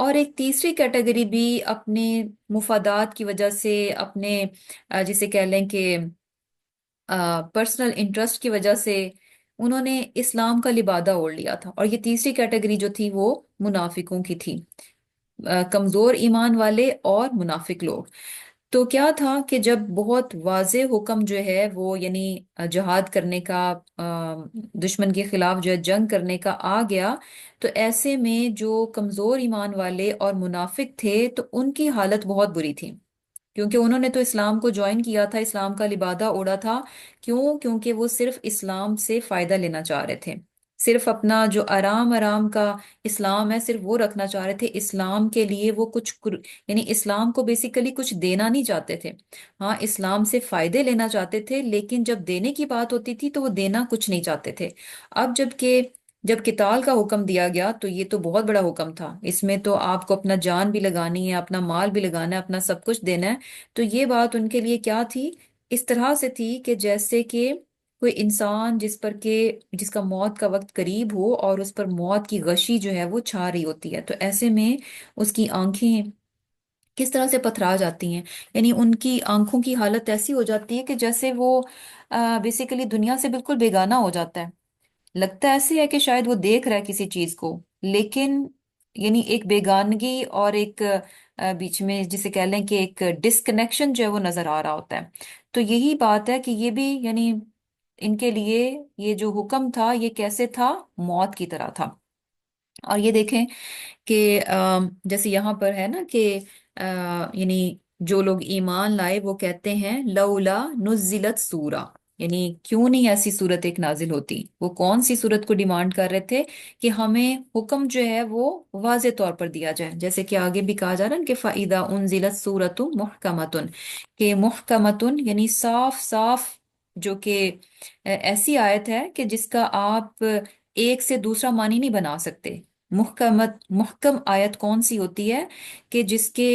اور ایک تیسری کیٹیگری بھی اپنے مفادات کی وجہ سے، اپنے جسے کہہ لیں کہ پرسنل انٹرسٹ کی وجہ سے انہوں نے اسلام کا لبادہ اوڑھ لیا تھا، اور یہ تیسری کیٹیگری جو تھی وہ منافقوں کی تھی، کمزور ایمان والے اور منافق لوگ۔ تو کیا تھا کہ جب بہت واضح حکم جو ہے وہ یعنی جہاد کرنے کا، دشمن کے خلاف جو ہے جنگ کرنے کا آ گیا، تو ایسے میں جو کمزور ایمان والے اور منافق تھے تو ان کی حالت بہت بری تھی، کیونکہ انہوں نے تو اسلام کو جوائن کیا تھا، اسلام کا لبادہ اوڑا تھا۔ کیوں؟ کیونکہ وہ صرف اسلام سے فائدہ لینا چاہ رہے تھے، صرف اپنا جو آرام آرام کا اسلام ہے صرف وہ رکھنا چاہ رہے تھے، اسلام کے لیے وہ کچھ یعنی اسلام کو بیسیکلی کچھ دینا نہیں چاہتے تھے۔ ہاں اسلام سے فائدے لینا چاہتے تھے، لیکن جب دینے کی بات ہوتی تھی تو وہ دینا کچھ نہیں چاہتے تھے۔ اب جب قتال کا حکم دیا گیا تو یہ تو بہت بڑا حکم تھا، اس میں تو آپ کو اپنا جان بھی لگانی ہے، اپنا مال بھی لگانا ہے، اپنا سب کچھ دینا ہے۔ تو یہ بات ان کے لیے کیا تھی؟ اس طرح سے تھی کہ جیسے کہ کوئی انسان جس کا موت کا وقت قریب ہو اور اس پر موت کی غشی جو ہے وہ چھا رہی ہوتی ہے، تو ایسے میں اس کی آنکھیں کس طرح سے پتھرا جاتی ہیں، یعنی ان کی آنکھوں کی حالت ایسی ہو جاتی ہے کہ جیسے وہ بیسیکلی دنیا سے بالکل بیگانہ ہو جاتا ہے، لگتا ایسے ہے کہ شاید وہ دیکھ رہا ہے کسی چیز کو، لیکن یعنی ایک بیگانگی اور ایک بیچ میں جسے کہہ لیں کہ ایک ڈسکنیکشن جو ہے وہ نظر آ رہا ہوتا ہے۔ تو یہی بات ہے کہ یہ بھی یعنی ان کے لیے یہ جو حکم تھا یہ کیسے تھا؟ موت کی طرح تھا۔ اور یہ دیکھیں کہ جیسے یہاں پر ہے نا کہ یعنی جو لوگ ایمان لائے وہ کہتے ہیں لولا نزلت سورہ، یعنی کیوں نہیں ایسی صورت ایک نازل ہوتی؟ وہ کون سی صورت کو ڈیمانڈ کر رہے تھے؟ کہ ہمیں حکم جو ہے وہ واضح طور پر دیا جائے، جیسے کہ آگے بھی کہا جا رہا ہے کہ فَإِذَا أُنزِلَتْ سُورَةٌ مُحْكَمَةٌ، کہ محکمتن یعنی صاف صاف، جو کہ ایسی آیت ہے کہ جس کا آپ ایک سے دوسرا معنی نہیں بنا سکتے۔ محکم آیت کون سی ہوتی ہے؟ کہ جس کے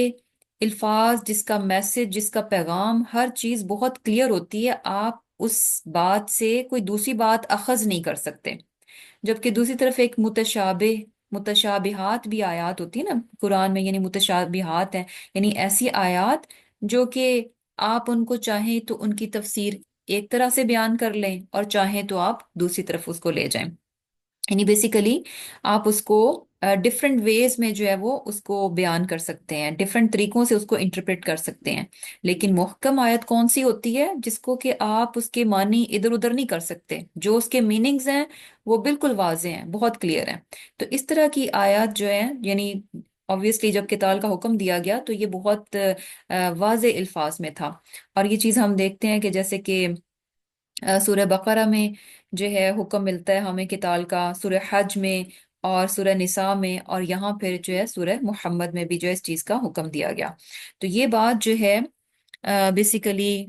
الفاظ، جس کا میسج، جس کا پیغام، ہر چیز بہت کلیئر ہوتی ہے، آپ اس بات سے کوئی دوسری بات اخذ نہیں کر سکتے۔ جبکہ دوسری طرف ایک متشابہات بھی آیات ہوتی ہے نا قرآن میں، یعنی متشابہات ہیں، یعنی ایسی آیات جو کہ آپ ان کو چاہیں تو ان کی تفسیر ایک طرح سے بیان کر لیں اور چاہیں تو آپ دوسری طرف اس کو لے جائیں، یعنی بیسیکلی آپ اس کو ڈفرینٹ ویز میں جو ہے وہ اس کو بیان کر سکتے ہیں، ڈفرینٹ طریقوں سے اس کو انٹرپریٹ کر سکتے ہیں۔ لیکن محکم آیت کون سی ہوتی ہے؟ جس کو کہ آپ اس کے معنی ادھر ادھر نہیں کر سکتے، جو اس کے میننگز ہیں وہ بالکل واضح ہیں، بہت کلیئر ہیں۔ تو اس طرح کی آیات جو ہیں، یعنی obviously جب قتال کا حکم دیا گیا تو یہ بہت واضح الفاظ میں تھا۔ اور یہ چیز ہم دیکھتے ہیں کہ جیسے کہ سورہ بقرہ میں جو ہے حکم ملتا ہے ہمیں قتال کا، سورہ حج میں اور سورہ نساء میں، اور یہاں پھر جو ہے سورہ محمد میں بھی جو ہے اس چیز کا حکم دیا گیا۔ تو یہ بات جو ہے بیسیکلی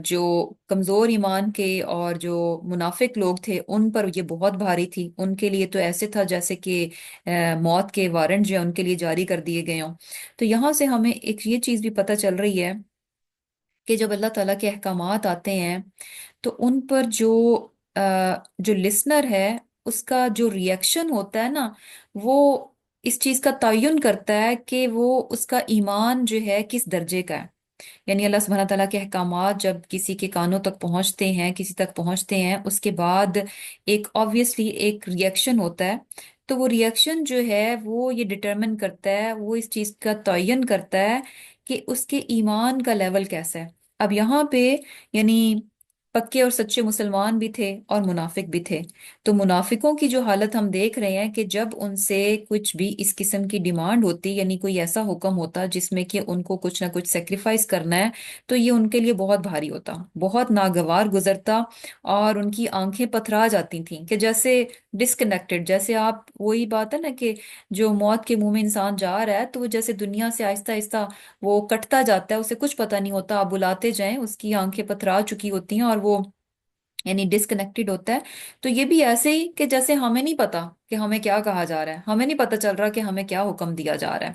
جو کمزور ایمان کے اور جو منافق لوگ تھے ان پر یہ بہت بھاری تھی، ان کے لیے تو ایسے تھا جیسے کہ موت کے وارنٹ جو ہے ان کے لیے جاری کر دیے گئے ہوں۔ تو یہاں سے ہمیں ایک یہ چیز بھی پتہ چل رہی ہے کہ جب اللہ تعالیٰ کے احکامات آتے ہیں تو ان پر جو لسنر ہے اس کا جو ریئیکشن ہوتا ہے نا، وہ اس چیز کا تعین کرتا ہے کہ وہ اس کا ایمان جو ہے کس درجے کا ہے۔ یعنی اللہ سبحانہ تعالیٰ کے احکامات جب کسی کے کانوں تک پہنچتے ہیں، کسی تک پہنچتے ہیں، اس کے بعد ایک obviously ایک ریئیکشن ہوتا ہے، تو وہ ریئیکشن جو ہے وہ یہ ڈٹرمن کرتا ہے، وہ اس چیز کا تعین کرتا ہے کہ اس کے ایمان کا لیول کیسا ہے۔ اب یہاں پہ یعنی پکے اور سچے مسلمان بھی تھے اور منافق بھی تھے۔ تو منافقوں کی جو حالت ہم دیکھ رہے ہیں کہ جب ان سے کچھ بھی اس قسم کی ڈیمانڈ ہوتی، یعنی کوئی ایسا حکم ہوتا جس میں کہ ان کو کچھ نہ کچھ سیکریفائس کرنا ہے، تو یہ ان کے لیے بہت بھاری ہوتا، بہت ناگوار گزرتا، اور ان کی آنکھیں پتھرا جاتی تھیں کہ جیسے ڈسکنیکٹڈ، جیسے آپ وہی بات ہے نا کہ جو موت کے منہ میں انسان جا رہا ہے تو وہ جیسے دنیا سے آہستہ آہستہ وہ کٹتا جاتا ہے، اسے کچھ پتہ نہیں ہوتا، آپ بلاتے جائیں اس کی آنکھیں پتھرا چکی ہوتی ہیں اور وہ یعنی ڈسکنیکٹڈ ہوتا ہے۔ تو یہ بھی ایسے ہی کہ جیسے ہمیں نہیں پتا کہ ہمیں کیا کہا جا رہا ہے، ہمیں نہیں پتا چل رہا کہ ہمیں کیا حکم دیا جا رہا ہے۔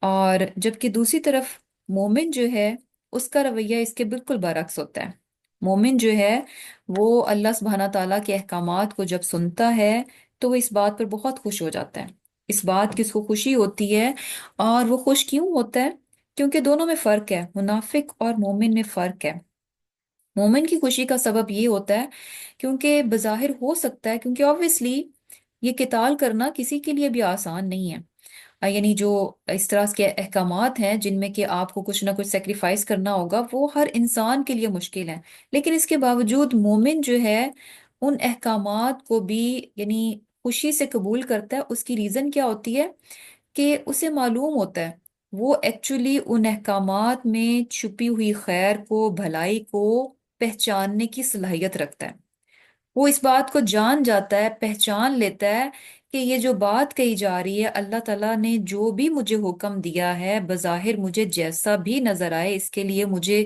اور جبکہ دوسری طرف مومن جو ہے اس کا رویہ اس کے بالکل برعکس ہوتا ہے۔ مومن جو ہے وہ اللہ سبحانہ تعالیٰ کے احکامات کو جب سنتا ہے تو وہ اس بات پر بہت خوش ہو جاتا ہے، اس بات کی اس کو خوشی ہوتی ہے۔ اور وہ خوش کیوں ہوتا ہے؟ کیونکہ دونوں میں فرق ہے، منافق اور مومن میں فرق ہے۔ مومن کی خوشی کا سبب یہ ہوتا ہے کیونکہ بظاہر ہو سکتا ہے، کیونکہ obviously یہ قتال کرنا کسی کے لیے بھی آسان نہیں ہے۔ یعنی جو اس طرح کے احکامات ہیں جن میں کہ آپ کو کچھ نہ کچھ سیکریفائس کرنا ہوگا، وہ ہر انسان کے لیے مشکل ہے، لیکن اس کے باوجود مومن جو ہے ان احکامات کو بھی یعنی خوشی سے قبول کرتا ہے۔ اس کی ریزن کیا ہوتی ہے کہ اسے معلوم ہوتا ہے وہ ایکچولی ان احکامات میں چھپی ہوئی خیر کو، بھلائی کو پہچاننے کی صلاحیت رکھتا ہے۔ وہ اس بات کو جان جاتا ہے، پہچان لیتا ہے کہ یہ جو بات کہی جا رہی ہے، اللہ تعالیٰ نے جو بھی مجھے حکم دیا ہے، بظاہر مجھے جیسا بھی نظر آئے اس کے لیے مجھے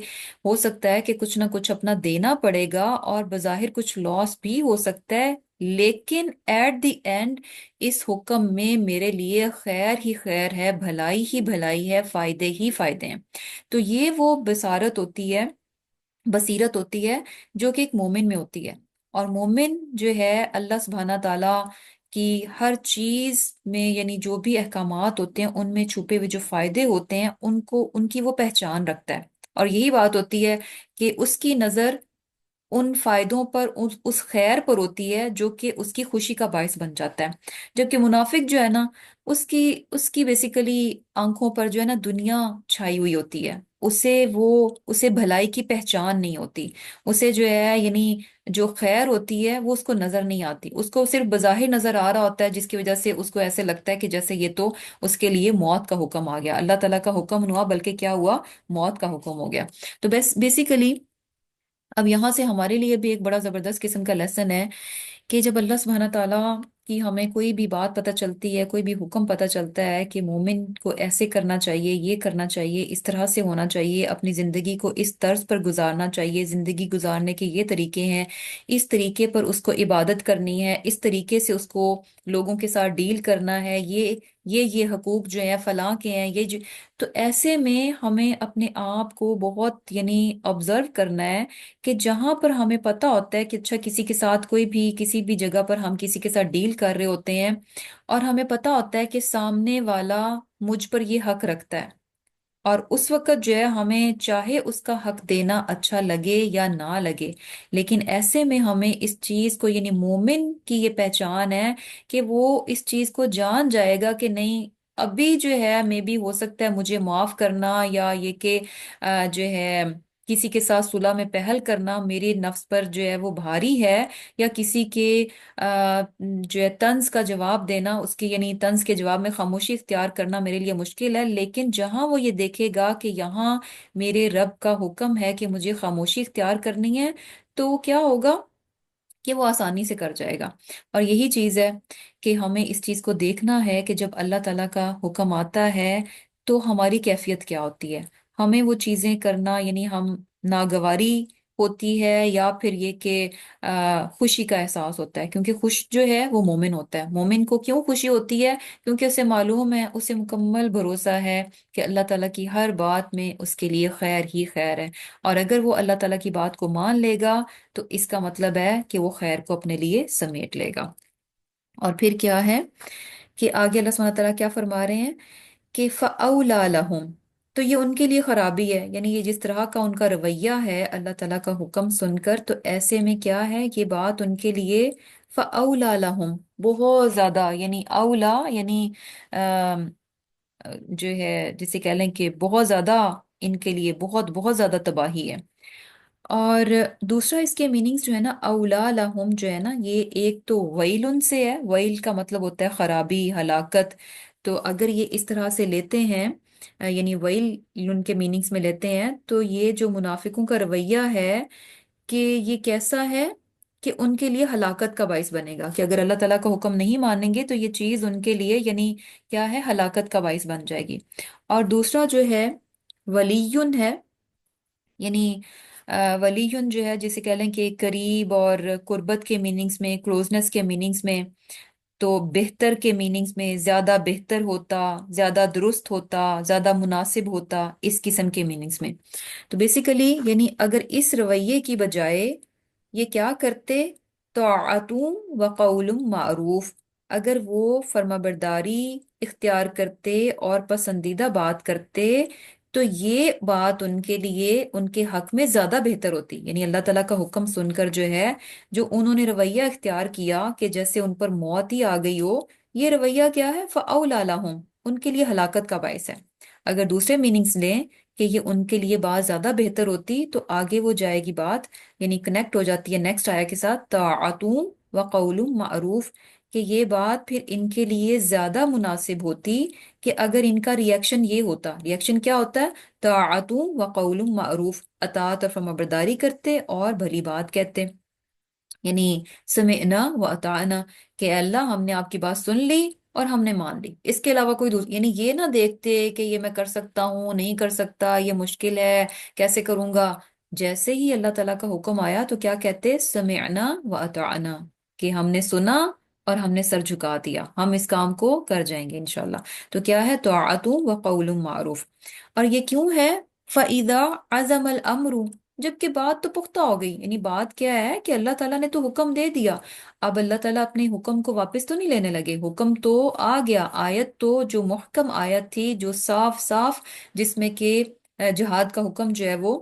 ہو سکتا ہے کہ کچھ نہ کچھ اپنا دینا پڑے گا، اور بظاہر کچھ لاس بھی ہو سکتا ہے، لیکن ایٹ دی اینڈ اس حکم میں میرے لیے خیر ہی خیر ہے، بھلائی ہی بھلائی ہے، فائدے ہی فائدے ہیں۔ تو یہ وہ بصارت ہوتی ہے، بصیرت ہوتی ہے جو کہ ایک مومن میں ہوتی ہے۔ اور مومن جو ہے اللہ سبحانہ تعالیٰ کی ہر چیز میں یعنی جو بھی احکامات ہوتے ہیں ان میں چھپے ہوئے جو فائدے ہوتے ہیں ان کی وہ پہچان رکھتا ہے، اور یہی بات ہوتی ہے کہ اس کی نظر ان فائدوں پر، اس خیر پر ہوتی ہے جو کہ اس کی خوشی کا باعث بن جاتا ہے۔ جبکہ منافق جو ہے نا، اس کی بیسیکلی آنکھوں پر جو ہے نا دنیا چھائی ہوئی ہوتی ہے، اسے بھلائی کی پہچان نہیں ہوتی، اسے جو ہے یعنی جو خیر ہوتی ہے وہ اس کو نظر نہیں آتی، اس کو صرف بظاہر نظر آ رہا ہوتا ہے، جس کی وجہ سے اس کو ایسے لگتا ہے کہ جیسے یہ تو اس کے لیے موت کا حکم آ گیا، اللہ تعالیٰ کا حکم نہیں ہوا بلکہ کیا ہوا، موت کا حکم ہو گیا۔ تو بس بیسیکلی اب یہاں سے ہمارے لیے بھی ایک بڑا زبردست قسم کا لیسن ہے کہ جب اللہ سبحانہ تعالیٰ کی ہمیں کوئی بھی بات پتہ چلتی ہے، کوئی بھی حکم پتہ چلتا ہے کہ مومن کو ایسے کرنا چاہیے، یہ کرنا چاہیے، اس طرح سے ہونا چاہیے، اپنی زندگی کو اس طرز پر گزارنا چاہیے، زندگی گزارنے کے یہ طریقے ہیں، اس طریقے پر اس کو عبادت کرنی ہے، اس طریقے سے اس کو لوگوں کے ساتھ ڈیل کرنا ہے، یہ حقوق جو ہیں فلاں کے ہیں، تو ایسے میں ہمیں اپنے آپ کو بہت یعنی آبزرو کرنا ہے کہ جہاں پر ہمیں پتہ ہوتا ہے کہ اچھا کسی کے ساتھ کوئی بھی کسی بھی جگہ پر ہم کسی کے ساتھ ڈیل کر رہے ہوتے ہیں، اور ہمیں پتہ ہوتا ہے کہ سامنے والا مجھ پر یہ حق رکھتا ہے، اور اس وقت جو ہے ہمیں چاہے اس کا حق دینا اچھا لگے یا نہ لگے، لیکن ایسے میں ہمیں اس چیز کو یعنی مومن کی یہ پہچان ہے کہ وہ اس چیز کو جان جائے گا کہ نہیں، ابھی جو ہے مے بی ہو سکتا ہے مجھے معاف کرنا، یا یہ کہ جو ہے کسی کے ساتھ صلح میں پہل کرنا میرے نفس پر جو ہے وہ بھاری ہے، یا کسی کے جو ہے طنز کا جواب دینا، اس کی یعنی طنز کے جواب میں خاموشی اختیار کرنا میرے لیے مشکل ہے، لیکن جہاں وہ یہ دیکھے گا کہ یہاں میرے رب کا حکم ہے کہ مجھے خاموشی اختیار کرنی ہے، تو کیا ہوگا کہ وہ آسانی سے کر جائے گا۔ اور یہی چیز ہے کہ ہمیں اس چیز کو دیکھنا ہے کہ جب اللہ تعالیٰ کا حکم آتا ہے تو ہماری کیفیت کیا ہوتی ہے، ہمیں وہ چیزیں کرنا یعنی ہم ناگواری ہوتی ہے، یا پھر یہ کہ خوشی کا احساس ہوتا ہے، کیونکہ خوش جو ہے وہ مومن ہوتا ہے۔ مومن کو کیوں خوشی ہوتی ہے؟ کیونکہ اسے معلوم ہے، اسے مکمل بھروسہ ہے کہ اللہ تعالیٰ کی ہر بات میں اس کے لیے خیر ہی خیر ہے، اور اگر وہ اللہ تعالیٰ کی بات کو مان لے گا تو اس کا مطلب ہے کہ وہ خیر کو اپنے لیے سمیٹ لے گا۔ اور پھر کیا ہے کہ آگے اللہ سبحانہ تعالیٰ کیا فرما رہے ہیں کہ فَأَوْلَى لَهُمْ، تو یہ ان کے لیے خرابی ہے، یعنی یہ جس طرح کا ان کا رویہ ہے اللہ تعالیٰ کا حکم سن کر، تو ایسے میں کیا ہے یہ بات ان کے لیے فَأَوْلَى لَهُمْ، بہت زیادہ یعنی اولا یعنی آم، جو ہے جسے کہہ لیں کہ بہت زیادہ ان کے لیے بہت بہت زیادہ تباہی ہے۔ اور دوسرا اس کے میننگز جو ہے نا اولا لہم جو ہے نا، یہ ایک تو ویلن سے ہے، ویل کا مطلب ہوتا ہے خرابی، ہلاکت، تو اگر یہ اس طرح سے لیتے ہیں یعنی ویل ان کے میننگز میں لیتے ہیں، تو یہ جو منافقوں کا رویہ ہے کہ یہ کیسا ہے کہ ان کے لیے ہلاکت کا باعث بنے گا، کہ اگر اللہ تعالیٰ کا حکم نہیں مانیں گے تو یہ چیز ان کے لیے یعنی کیا ہے، ہلاکت کا باعث بن جائے گی۔ اور دوسرا جو ہے ولیون ہے، یعنی ولیون جو ہے جسے کہہ لیں کہ قریب، اور قربت کے میننگز میں، کلوزنس کے میننگز میں، تو بہتر کے میننگز میں زیادہ بہتر ہوتا، زیادہ درست ہوتا، زیادہ مناسب ہوتا، اس قسم کے میننگز میں۔ تو بیسیکلی یعنی اگر اس رویے کی بجائے یہ کیا کرتے، طاعتم و قول معروف، اگر وہ فرما برداری اختیار کرتے اور پسندیدہ بات کرتے تو یہ بات ان کے لیے ان کے حق میں زیادہ بہتر ہوتی. یعنی اللہ تعالیٰ کا حکم سن کر جو ہے، جو انہوں نے رویہ اختیار کیا کہ جیسے ان پر موت ہی آ گئی ہو، یہ رویہ کیا ہے؟ فَأَوْلَىٰ لَهُمْ، ان کے لیے ہلاکت کا باعث ہے. اگر دوسرے میننگز لیں کہ یہ ان کے لیے بات زیادہ بہتر ہوتی تو آگے وہ جائے گی بات، یعنی کنیکٹ ہو جاتی ہے نیکسٹ آیا کے ساتھ، طاعتون وقول معروف، کہ یہ بات پھر ان کے لیے زیادہ مناسب ہوتی کہ اگر ان کا ریئیکشن یہ ہوتا. ریئیکشن کیا ہوتا ہے؟ طاعت و قول معروف، اطاعت اور فرمانبرداری کرتے اور بھلی بات کہتے. یعنی سمعنا و اطعنا، کہ اے اللہ ہم نے آپ کی بات سن لی اور ہم نے مان لی، اس کے علاوہ کوئی دوسری، یعنی یہ نہ دیکھتے کہ یہ میں کر سکتا ہوں نہیں کر سکتا، یہ مشکل ہے کیسے کروں گا. جیسے ہی اللہ تعالیٰ کا حکم آیا تو کیا کہتے؟ سمعنا و اطعنا، کہ ہم نے سنا اور ہم نے سر جھکا دیا، ہم اس کام کو کر جائیں گے انشاءاللہ. تو کیا ہے؟ طاعت و قول معروف. اور یہ کیوں ہے؟ فَإِذَا عَزَمَ الْأَمْرُ، جبکہ بات تو پختہ ہو گئی. یعنی بات کیا ہے کہ اللہ تعالیٰ نے تو حکم دے دیا، اب اللہ تعالیٰ اپنے حکم کو واپس تو نہیں لینے لگے، حکم تو آ گیا. آیت تو جو محکم آیت تھی، جو صاف صاف، جس میں کہ جہاد کا حکم جو ہے وہ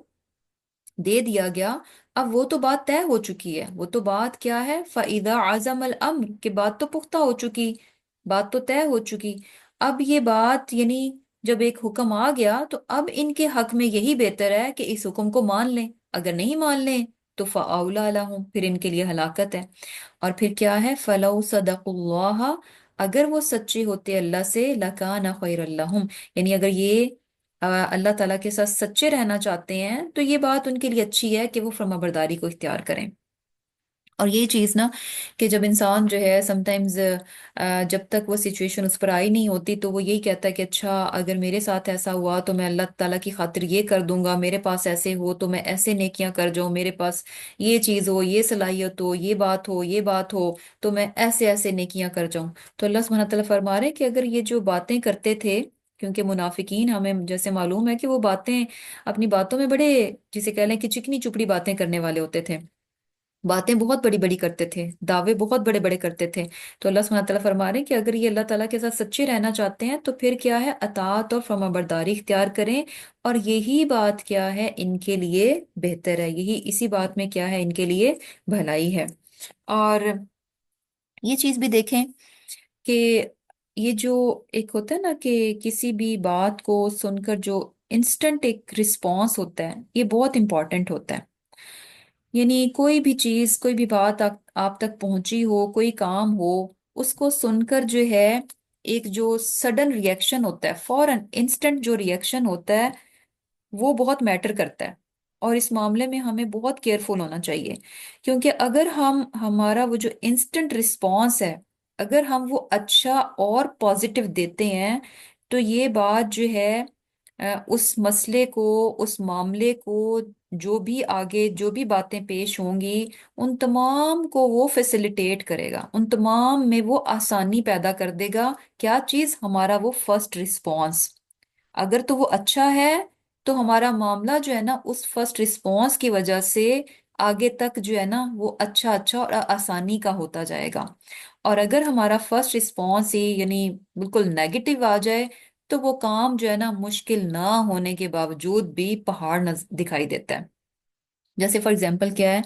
دے دیا گیا، اب وہ تو بات طے ہو چکی ہے. وہ تو بات کیا ہے؟ فَإِذَا عَزَمَ الْأَمْرُ، کہ بات تو پختہ ہو چکی، بات تو طے ہو چکی. اب یہ بات یعنی جب ایک حکم آ گیا تو اب ان کے حق میں یہی بہتر ہے کہ اس حکم کو مان لیں. اگر نہیں مان لیں تو فَأَوْلَىٰ لَهُمْ، پھر ان کے لیے ہلاکت ہے. اور پھر کیا ہے؟ فَلَوْ صَدَقُوا اللَّهَ، اگر وہ سچے ہوتے اللہ سے، لَكَانَ خَيْرًا لَهُمْ، یعنی اگر یہ اللہ تعالیٰ کے ساتھ سچے رہنا چاہتے ہیں تو یہ بات ان کے لیے اچھی ہے کہ وہ فرما برداری کو اختیار کریں. اور یہ چیز نا کہ جب انسان جو ہے سم ٹائمز جب تک وہ سچویشن اس پر آئی نہیں ہوتی تو وہ یہی کہتا ہے کہ اچھا اگر میرے ساتھ ایسا ہوا تو میں اللہ تعالیٰ کی خاطر یہ کر دوں گا، میرے پاس ایسے ہو تو میں ایسے نیکیاں کر جاؤں، میرے پاس یہ چیز ہو، یہ صلاحیت ہو، یہ بات ہو، یہ بات ہو، تو میں ایسے ایسے نیکیاں کر جاؤں. تو اللہ سبحانہ تعالیٰ فرما رہے ہیں کہ اگر یہ جو باتیں کرتے تھے، کیونکہ منافقین ہمیں جیسے معلوم ہے کہ وہ باتیں اپنی باتوں میں بڑے، جسے کہہ لیں کہ چکنی چپڑی باتیں کرنے والے ہوتے تھے، باتیں بہت بڑی بڑی کرتے تھے، دعوے بہت بڑے بڑے کرتے تھے. تو اللہ سبحانہ تعالیٰ فرما رہے ہیں کہ اگر یہ اللہ تعالیٰ کے ساتھ سچے رہنا چاہتے ہیں تو پھر کیا ہے؟ اطاعت اور فرما برداری اختیار کریں، اور یہی بات کیا ہے؟ ان کے لیے بہتر ہے، یہی اسی بات میں کیا ہے؟ ان کے لیے بھلائی ہے. اور یہ چیز بھی دیکھیں کہ یہ جو ایک ہوتا ہے نا کہ کسی بھی بات کو سن کر جو انسٹنٹ ایک رسپانس ہوتا ہے، یہ بہت امپورٹنٹ ہوتا ہے. یعنی کوئی بھی چیز، کوئی بھی بات آپ تک پہنچی ہو، کوئی کام ہو، اس کو سن کر جو ہے ایک جو سڈن ریئیکشن ہوتا ہے، فوراً انسٹنٹ جو ریئیکشن ہوتا ہے، وہ بہت میٹر کرتا ہے. اور اس معاملے میں ہمیں بہت کیئرفل ہونا چاہیے، کیونکہ اگر ہمارا وہ جو انسٹنٹ رسپانس ہے، اگر ہم وہ اچھا اور پازیٹیو دیتے ہیں تو یہ بات جو ہے اس مسئلے کو، اس معاملے کو، جو بھی آگے جو بھی باتیں پیش ہوں گی، ان تمام کو وہ فیسیلیٹیٹ کرے گا، ان تمام میں وہ آسانی پیدا کر دے گا. کیا چیز؟ ہمارا وہ فرسٹ رسپانس. اگر تو وہ اچھا ہے تو ہمارا معاملہ جو ہے نا اس فرسٹ رسپانس کی وجہ سے آگے تک جو ہے نا وہ اچھا اچھا اور آسانی کا ہوتا جائے گا. اور اگر ہمارا فرسٹ رسپانس ہی یعنی بالکل نیگیٹو آ جائے تو وہ کام جو ہے نا مشکل نہ ہونے کے باوجود بھی پہاڑ دکھائی دیتا ہے. جیسے فار ایگزامپل کیا ہے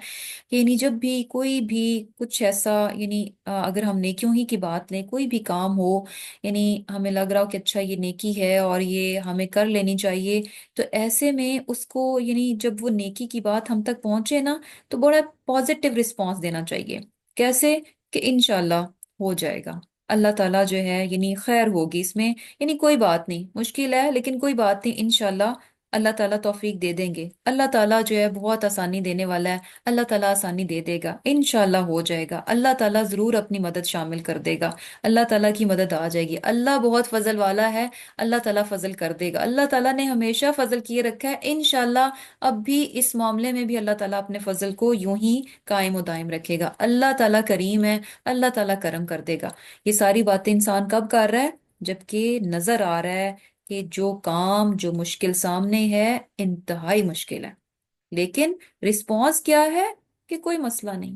کہ یعنی جب بھی کوئی بھی کچھ ایسا، یعنی اگر ہم نیکیوں ہی کی بات لیں، کوئی بھی کام ہو، یعنی ہمیں لگ رہا ہو کہ اچھا یہ نیکی ہے اور یہ ہمیں کر لینی چاہیے، تو ایسے میں اس کو یعنی جب وہ نیکی کی بات ہم تک پہنچے نا تو بڑا پازیٹیو رسپانس دینا چاہیے. کیسے؟ کہ انشاءاللہ ہو جائے گا، اللہ تعالیٰ جو ہے یعنی خیر ہوگی اس میں، یعنی کوئی بات نہیں، مشکل ہے لیکن کوئی بات نہیں، انشاءاللہ اللہ تعالیٰ توفیق دے دیں گے، اللہ تعالیٰ جو ہے بہت آسانی دینے والا ہے، اللہ تعالیٰ آسانی دے دے گا، انشاءاللہ ہو جائے گا، اللہ تعالیٰ ضرور اپنی مدد شامل کر دے گا، اللہ تعالیٰ کی مدد آ جائے گی، اللہ بہت فضل والا ہے، اللہ تعالیٰ فضل کر دے گا، اللہ تعالیٰ نے ہمیشہ فضل کیے رکھا ہے، انشاءاللہ اب بھی اس معاملے میں بھی اللہ تعالیٰ اپنے فضل کو یوں ہی قائم و دائم رکھے گا، اللہ تعالیٰ کریم ہے، اللہ تعالیٰ کرم کر دے گا. یہ ساری باتیں انسان کب کر رہا ہے؟ جبکہ نظر آ رہا ہے کہ جو کام، جو مشکل سامنے ہے انتہائی مشکل ہے، لیکن رسپانس کیا ہے کہ کوئی مسئلہ نہیں،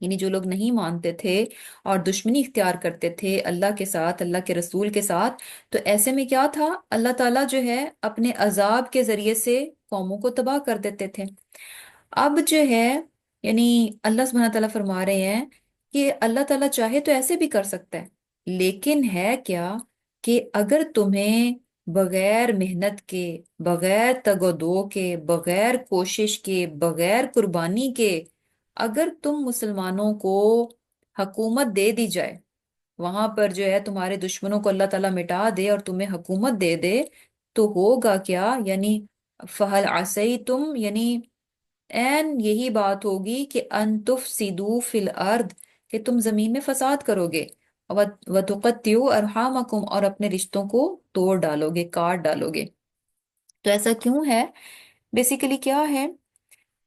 یعنی جو لوگ نہیں مانتے تھے اور دشمنی اختیار کرتے تھے اللہ کے ساتھ، اللہ کے رسول کے ساتھ، تو ایسے میں کیا تھا، اللہ تعالیٰ جو ہے اپنے عذاب کے ذریعے سے قوموں کو تباہ کر دیتے تھے۔ اب جو ہے یعنی اللہ سبحانہ تعالیٰ فرما رہے ہیں کہ اللہ تعالیٰ چاہے تو ایسے بھی کر سکتا ہے، لیکن ہے کیا کہ اگر تمہیں بغیر محنت کے، بغیر تگ و دو کے، بغیر کوشش کے، بغیر قربانی کے، اگر تم مسلمانوں کو حکومت دے دی جائے، وہاں پر جو ہے تمہارے دشمنوں کو اللہ تعالیٰ مٹا دے اور تمہیں حکومت دے دے، تو ہوگا کیا؟ یعنی فہل عصیتم، یعنی این یہی بات ہوگی کہ ان تفسدوا فی الارض، کہ تم زمین میں فساد کرو گے، وتقطعوا ارحامکم، اور اپنے رشتوں کو توڑ ڈالو گے، کاٹ ڈالو گے۔ تو ایسا کیوں ہے؟ بیسیکلی کیا ہے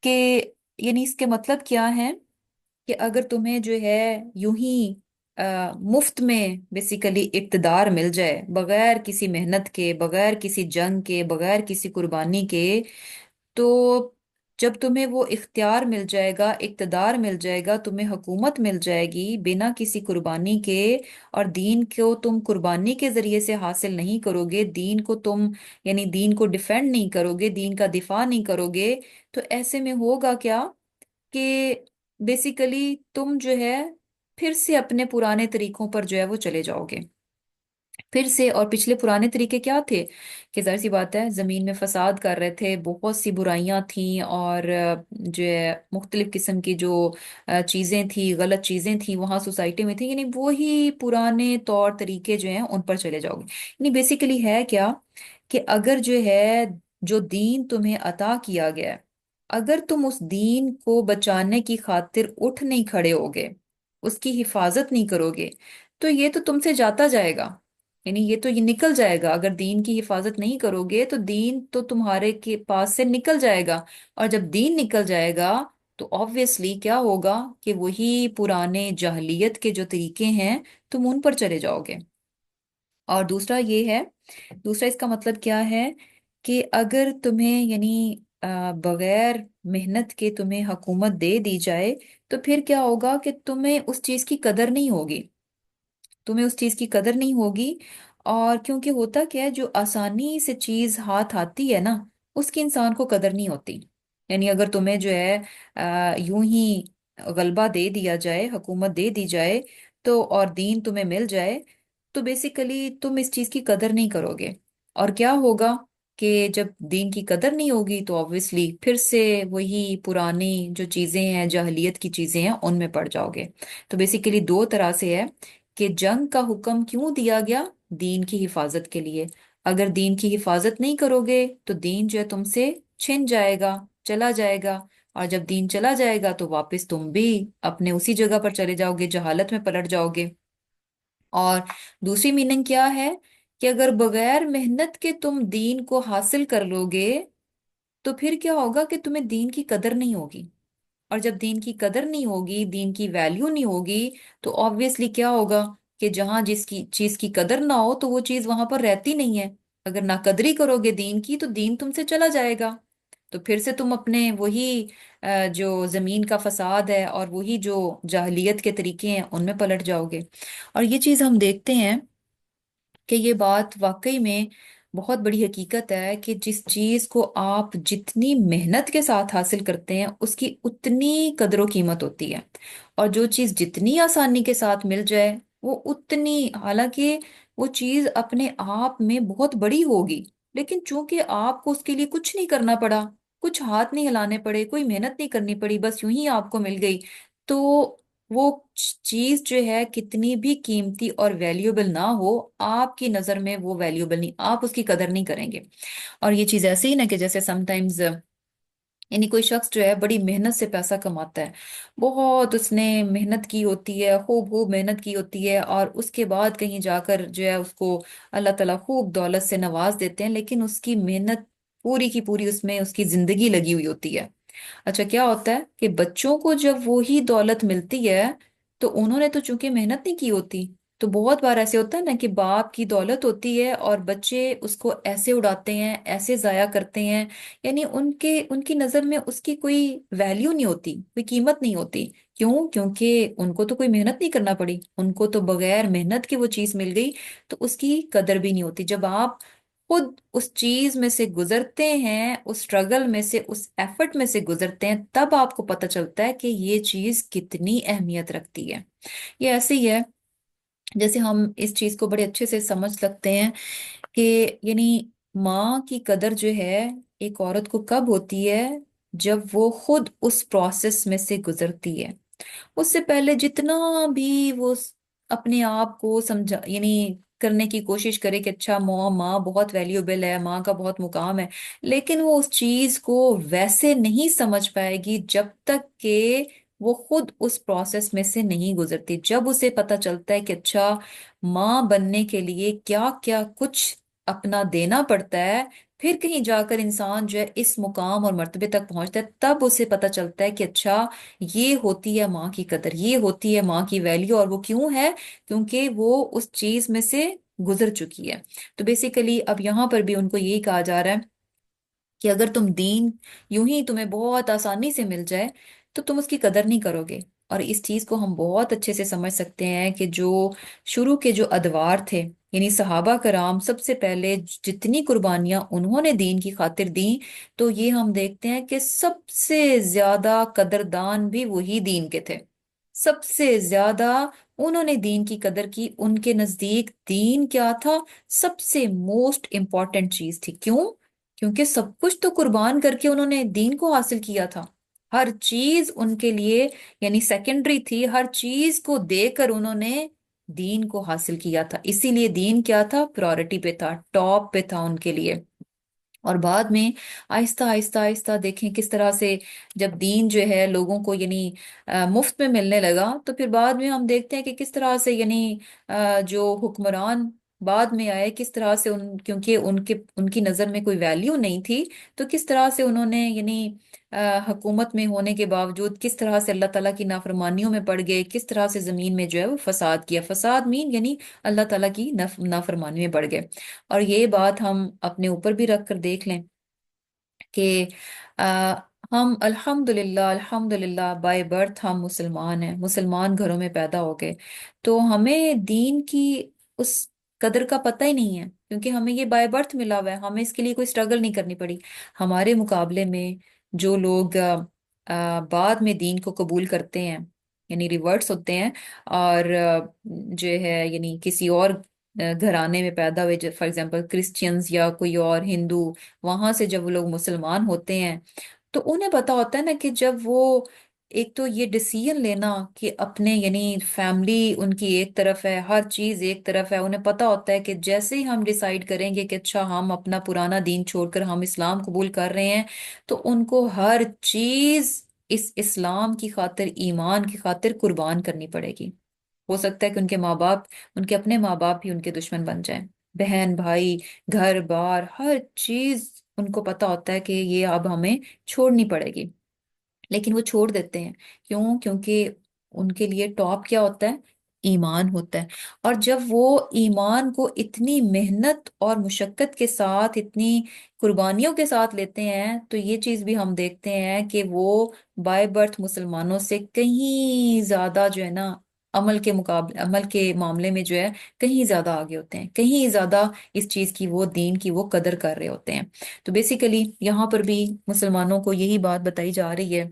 کہ یعنی اس کے مطلب کیا ہے کہ اگر تمہیں جو ہے یوں ہی مفت میں بیسیکلی اقتدار مل جائے، بغیر کسی محنت کے، بغیر کسی جنگ کے، بغیر کسی قربانی کے، تو جب تمہیں وہ اختیار مل جائے گا، اقتدار مل جائے گا، تمہیں حکومت مل جائے گی بنا کسی قربانی کے، اور دین کو تم قربانی کے ذریعے سے حاصل نہیں کرو گے، دین کو تم یعنی دین کو ڈیفینڈ نہیں کرو گے، دین کا دفاع نہیں کرو گے، تو ایسے میں ہوگا کیا کہ بیسیکلی تم جو ہے پھر سے اپنے پرانے طریقوں پر جو ہے وہ چلے جاؤ گے پھر سے۔ اور پچھلے پرانے طریقے کیا تھے کہ ظاہر سی بات ہے زمین میں فساد کر رہے تھے، بہت سی برائیاں تھیں، اور جو ہے مختلف قسم کی جو چیزیں تھیں، غلط چیزیں تھیں وہاں سوسائٹی میں تھیں، یعنی وہی پرانے طور طریقے جو ہیں ان پر چلے جاؤ گے۔ یعنی بیسیکلی ہے کیا کہ اگر جو ہے جو دین تمہیں عطا کیا گیا ہے، اگر تم اس دین کو بچانے کی خاطر اٹھ نہیں کھڑے ہوگے، اس کی حفاظت نہیں کرو گے، تو یہ تو تم سے جاتا جائے گا، یعنی یہ نکل جائے گا۔ اگر دین کی حفاظت نہیں کرو گے تو دین تو تمہارے کے پاس سے نکل جائے گا، اور جب دین نکل جائے گا تو آبویسلی کیا ہوگا کہ وہی پرانے جاہلیت کے جو طریقے ہیں تم ان پر چلے جاؤ گے۔ اور دوسرا یہ ہے، دوسرا اس کا مطلب کیا ہے کہ اگر تمہیں یعنی بغیر محنت کے تمہیں حکومت دے دی جائے، تو پھر کیا ہوگا کہ تمہیں اس چیز کی قدر نہیں ہوگی، تمہیں اس چیز کی قدر نہیں ہوگی۔ اور کیونکہ ہوتا کیا ہے، جو آسانی سے چیز ہاتھ آتی ہے نا، اس کی انسان کو قدر نہیں ہوتی۔ یعنی اگر تمہیں جو ہے یوں ہی غلبہ دے دیا جائے، حکومت دے دی جائے، تو اور دین تمہیں مل جائے، تو بیسیکلی تم اس چیز کی قدر نہیں کرو گے، اور کیا ہوگا کہ جب دین کی قدر نہیں ہوگی تو آبویسلی پھر سے وہی پرانی جو چیزیں ہیں، جاہلیت کی چیزیں ہیں، ان میں پڑ جاؤ گے۔ تو بیسیکلی دو طرح سے ہے کہ جنگ کا حکم کیوں دیا گیا؟ دین کی حفاظت کے لیے۔ اگر دین کی حفاظت نہیں کرو گے تو دین جو ہے تم سے چھن جائے گا، چلا جائے گا، اور جب دین چلا جائے گا تو واپس تم بھی اپنے اسی جگہ پر چلے جاؤ گے، جہالت میں پلٹ جاؤ گے۔ اور دوسری میننگ کیا ہے کہ اگر بغیر محنت کے تم دین کو حاصل کر لو گے، تو پھر کیا ہوگا کہ تمہیں دین کی قدر نہیں ہوگی، اور جب دین کی قدر نہیں ہوگی، دین کی ویلیو نہیں ہوگی، تو آبویسلی کیا ہوگا کہ جہاں جس کی چیز کی قدر نہ ہو تو وہ چیز وہاں پر رہتی نہیں ہے۔ اگر نہ قدری کرو گے دین کی تو دین تم سے چلا جائے گا، تو پھر سے تم اپنے وہی جو زمین کا فساد ہے اور وہی جو جاہلیت کے طریقے ہیں ان میں پلٹ جاؤ گے۔ اور یہ چیز ہم دیکھتے ہیں کہ یہ بات واقعی میں بہت بڑی حقیقت ہے کہ جس چیز کو آپ جتنی محنت کے ساتھ حاصل کرتے ہیں اس کی اتنی قدر و قیمت ہوتی ہے، اور جو چیز جتنی آسانی کے ساتھ مل جائے وہ اتنی، حالانکہ وہ چیز اپنے آپ میں بہت بڑی ہوگی، لیکن چونکہ آپ کو اس کے لیے کچھ نہیں کرنا پڑا، کچھ ہاتھ نہیں ہلانے پڑے، کوئی محنت نہیں کرنی پڑی، بس یوں ہی آپ کو مل گئی، تو وہ چیز جو ہے کتنی بھی قیمتی اور ویلیوبل نہ ہو، آپ کی نظر میں وہ ویلیوبل نہیں، آپ اس کی قدر نہیں کریں گے۔ اور یہ چیز ایسی ہی نا کہ جیسے سم ٹائمز یعنی کوئی شخص جو ہے بڑی محنت سے پیسہ کماتا ہے، بہت اس نے محنت کی ہوتی ہے، خوب خوب محنت کی ہوتی ہے، اور اس کے بعد کہیں جا کر جو ہے اس کو اللہ تعالیٰ خوب دولت سے نواز دیتے ہیں، لیکن اس کی محنت پوری کی پوری اس میں اس کی زندگی لگی ہوئی ہوتی ہے۔ اچھا کیا ہوتا ہے کہ بچوں کو جب وہی دولت ملتی ہے تو انہوں نے تو چونکہ محنت نہیں کی ہوتی، تو بہت بار ایسے ہوتا ہے نا کہ باپ کی دولت ہوتی ہے اور بچے اس کو ایسے اڑاتے ہیں، ایسے ضائع کرتے ہیں، یعنی ان کی نظر میں اس کی کوئی ویلیو نہیں ہوتی، کوئی قیمت نہیں ہوتی۔ کیوں؟ کیونکہ ان کو تو کوئی محنت نہیں کرنا پڑی، ان کو تو بغیر محنت کے وہ چیز مل گئی، تو اس کی قدر بھی نہیں ہوتی۔ جب آپ خود اس چیز میں سے گزرتے ہیں، اس اسٹرگل میں سے، اس ایفرٹ میں سے گزرتے ہیں، تب آپ کو پتہ چلتا ہے کہ یہ چیز کتنی اہمیت رکھتی ہے۔ یہ ایسے ہی ہے جیسے ہم اس چیز کو بڑے اچھے سے سمجھ سکتے ہیں کہ یعنی ماں کی قدر جو ہے ایک عورت کو کب ہوتی ہے؟ جب وہ خود اس پروسیس میں سے گزرتی ہے۔ اس سے پہلے جتنا بھی وہ اپنے آپ کو سمجھا، یعنی کرنے کی کوشش کرے کہ اچھا ماں ماں بہت ویلیوبل ہے، ماں کا بہت مقام ہے، لیکن وہ اس چیز کو ویسے نہیں سمجھ پائے گی جب تک کہ وہ خود اس پروسیس میں سے نہیں گزرتی۔ جب اسے پتہ چلتا ہے کہ اچھا ماں بننے کے لیے کیا کیا کچھ اپنا دینا پڑتا ہے، پھر کہیں جا کر انسان جو ہے اس مقام اور مرتبے تک پہنچتا ہے، تب اسے پتہ چلتا ہے کہ اچھا یہ ہوتی ہے ماں کی قدر، یہ ہوتی ہے ماں کی ویلیو، اور وہ کیوں ہے؟ کیونکہ وہ اس چیز میں سے گزر چکی ہے۔ تو بیسیکلی اب یہاں پر بھی ان کو یہی کہا جا رہا ہے کہ اگر تم دین یوں ہی تمہیں بہت آسانی سے مل جائے تو تم اس کی قدر نہیں کرو گے۔ اور اس چیز کو ہم بہت اچھے سے سمجھ سکتے ہیں کہ جو شروع کے جو ادوار تھے، یعنی صحابہ کرام سب سے پہلے جتنی قربانیاں انہوں نے دین کی خاطر دیں، تو یہ ہم دیکھتے ہیں کہ سب سے زیادہ قدردان بھی وہی دین کے تھے۔ سب سے زیادہ انہوں نے دین کی قدر کی، ان کے نزدیک دین کیا تھا؟ سب سے موسٹ امپورٹنٹ چیز تھی۔ کیوں؟ کیونکہ سب کچھ تو قربان کر کے انہوں نے دین کو حاصل کیا تھا۔ ہر چیز ان کے لیے یعنی سیکنڈری تھی، ہر چیز کو دے کر انہوں نے دین کو حاصل کیا تھا۔ اسی لیے دین کیا تھا؟ پرائورٹی پہ تھا، ٹاپ پہ تھا ان کے لیے۔ اور بعد میں آہستہ آہستہ آہستہ دیکھیں کس طرح سے جب دین جو ہے لوگوں کو یعنی مفت میں ملنے لگا، تو پھر بعد میں ہم دیکھتے ہیں کہ کس طرح سے یعنی جو حکمران بعد میں آئے، کس طرح سے کیونکہ ان کی نظر میں کوئی ویلیو نہیں تھی، تو کس طرح سے انہوں نے یعنی حکومت میں ہونے کے باوجود کس طرح سے اللہ تعالیٰ کی نافرمانیوں میں پڑ گئے، کس طرح سے زمین میں جو ہے وہ فساد کیا۔ فساد مین یعنی اللہ تعالیٰ کی نافرمانی میں پڑ گئے۔ اور یہ بات ہم اپنے اوپر بھی رکھ کر دیکھ لیں کہ آ, ہم الحمد للہ بائی برتھ ہم مسلمان ہیں، مسلمان گھروں میں پیدا ہو گئے، تو ہمیں دین کی اس قدر کا پتہ ہی نہیں ہے، کیونکہ ہمیں یہ بائی برتھ ملا ہوا ہے، ہمیں اس کے لیے کوئی سٹرگل نہیں کرنی پڑی۔ ہمارے مقابلے میں جو لوگ بعد میں دین کو قبول کرتے ہیں، یعنی ریورٹس ہوتے ہیں، اور جو ہے یعنی کسی اور گھرانے میں پیدا ہوئے، فار ایگزامپل کرسچینز یا کوئی اور ہندو، وہاں سے جب وہ لوگ مسلمان ہوتے ہیں تو انہیں پتا ہوتا ہے نا کہ جب وہ ایک تو یہ ڈیسیژن لینا کہ اپنے یعنی فیملی ان کی ایک طرف ہے، ہر چیز ایک طرف ہے، انہیں پتا ہوتا ہے کہ جیسے ہی ہم ڈیسائیڈ کریں گے کہ اچھا ہم اپنا پرانا دین چھوڑ کر ہم اسلام قبول کر رہے ہیں، تو ان کو ہر چیز اس اسلام کی خاطر، ایمان کی خاطر قربان کرنی پڑے گی۔ ہو سکتا ہے کہ ان کے ماں باپ، ان کے اپنے ماں باپ بھی ان کے دشمن بن جائیں، بہن بھائی، گھر بار، ہر چیز ان کو پتا ہوتا ہے کہ یہ اب ہمیں چھوڑنی پڑے گی، لیکن وہ چھوڑ دیتے ہیں۔ کیوں؟ کیونکہ ان کے لیے ٹاپ کیا ہوتا ہے؟ ایمان ہوتا ہے۔ اور جب وہ ایمان کو اتنی محنت اور مشقت کے ساتھ، اتنی قربانیوں کے ساتھ لیتے ہیں، تو یہ چیز بھی ہم دیکھتے ہیں کہ وہ بائی برتھ مسلمانوں سے کہیں زیادہ جو ہے نا عمل کے مقابلے، عمل کے معاملے میں جو ہے کہیں زیادہ آگے ہوتے ہیں، کہیں زیادہ اس چیز کی، وہ دین کی وہ قدر کر رہے ہوتے ہیں۔ تو بیسیکلی یہاں پر بھی مسلمانوں کو یہی بات بتائی جا رہی ہے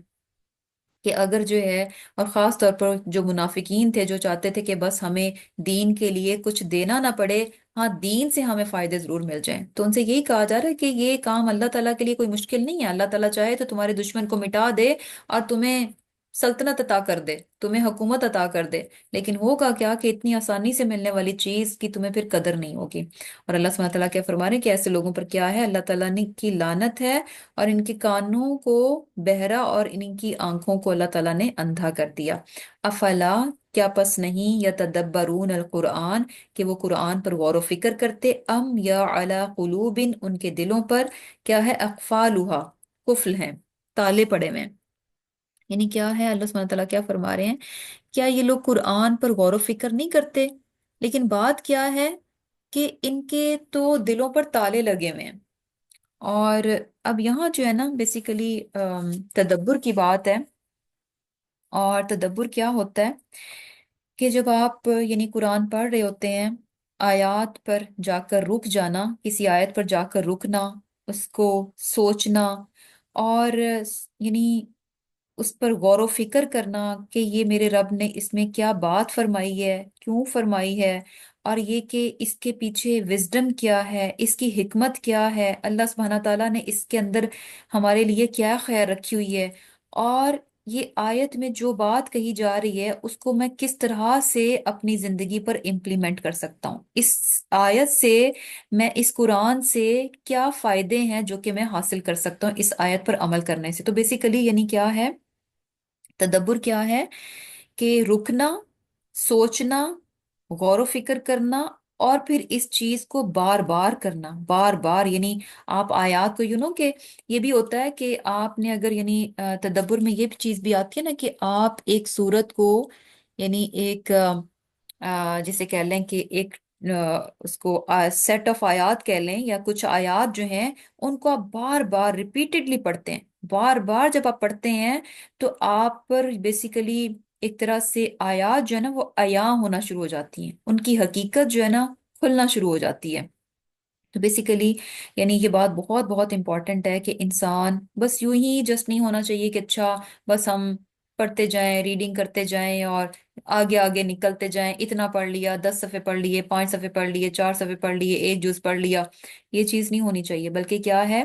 کہ اگر جو ہے، اور خاص طور پر جو منافقین تھے جو چاہتے تھے کہ بس ہمیں دین کے لیے کچھ دینا نہ پڑے، ہاں دین سے ہمیں فائدے ضرور مل جائیں، تو ان سے یہی کہا جا رہا ہے کہ یہ کام اللہ تعالیٰ کے لیے کوئی مشکل نہیں ہے۔ اللہ تعالیٰ چاہے تو تمہارے دشمن کو مٹا دے اور تمہیں سلطنت عطا کر دے، تمہیں حکومت عطا کر دے، لیکن ہوگا کیا کہ اتنی آسانی سے ملنے والی چیز کی تمہیں پھر قدر نہیں ہوگی۔ اور اللہ سبحانہ تعالیٰ کیا فرما رہے ہیں کہ ایسے لوگوں پر کیا ہے؟ اللہ تعالیٰ نے کی لعنت ہے، اور ان کے کانوں کو بہرا اور ان کی آنکھوں کو اللہ تعالیٰ نے اندھا کر دیا۔ افلا، کیا پس نہیں یتدبرون القرآن، کہ وہ قرآن پر غور و فکر کرتے، ام یا علی قلوب، ان کے دلوں پر کیا ہے؟ اقفالها، قفل ہیں، تالے پڑے ہوئے ہیں۔ یعنی کیا ہے؟ اللہ سبحانہ تعالیٰ کیا فرما رہے ہیں؟ کیا یہ لوگ قرآن پر غور و فکر نہیں کرتے؟ لیکن بات کیا ہے کہ ان کے تو دلوں پر تالے لگے ہوئے ہیں۔ اور اب یہاں جو ہے نا بیسیکلی تدبر کی بات ہے۔ اور تدبر کیا ہوتا ہے کہ جب آپ یعنی قرآن پڑھ رہے ہوتے ہیں، آیات پر جا کر رک جانا، کسی آیت پر جا کر رکنا، اس کو سوچنا، اور یعنی اس پر غور و فکر کرنا کہ یہ میرے رب نے اس میں کیا بات فرمائی ہے، کیوں فرمائی ہے، اور یہ کہ اس کے پیچھے وزڈم کیا ہے، اس کی حکمت کیا ہے، اللہ سبحانہ تعالیٰ نے اس کے اندر ہمارے لیے کیا خیر رکھی ہوئی ہے، اور یہ آیت میں جو بات کہی جا رہی ہے اس کو میں کس طرح سے اپنی زندگی پر امپلیمنٹ کر سکتا ہوں، اس آیت سے میں اس قرآن سے کیا فائدے ہیں جو کہ میں حاصل کر سکتا ہوں اس آیت پر عمل کرنے سے۔ تو بیسیکلی یعنی کیا ہے، تدبر کیا ہے کہ رکنا، سوچنا، غور و فکر کرنا، اور پھر اس چیز کو بار بار کرنا، بار بار یعنی آپ آیات کو کہ یہ بھی ہوتا ہے کہ آپ نے اگر یعنی تدبر میں یہ بھی چیز بھی آتی ہے نا کہ آپ ایک صورت کو یعنی ایک جسے کہہ لیں کہ ایک اس کو سیٹ آف آیات کہہ لیں یا کچھ آیات جو ہیں ان کو آپ بار بار ریپیٹڈلی پڑھتے ہیں، بار بار جب آپ پڑھتے ہیں تو آپ پر بیسیکلی ایک طرح سے آیات جو ہے نا وہ عیاں ہونا شروع ہو جاتی ہیں، ان کی حقیقت جو ہے نا کھلنا شروع ہو جاتی ہے۔ تو بیسیکلی یعنی یہ بات بہت بہت امپورٹنٹ ہے کہ انسان بس یوں ہی جسٹ نہیں ہونا چاہیے کہ اچھا بس ہم پڑھتے جائیں، ریڈنگ کرتے جائیں اور آگے آگے نکلتے جائیں، اتنا پڑھ لیا، 10 صفحے پڑھ لیے، 5 صفحے پڑھ لیے، 4 صفحے پڑھ لیے، ایک جز پڑھ لیا، یہ چیز نہیں ہونی چاہیے۔ بلکہ کیا ہے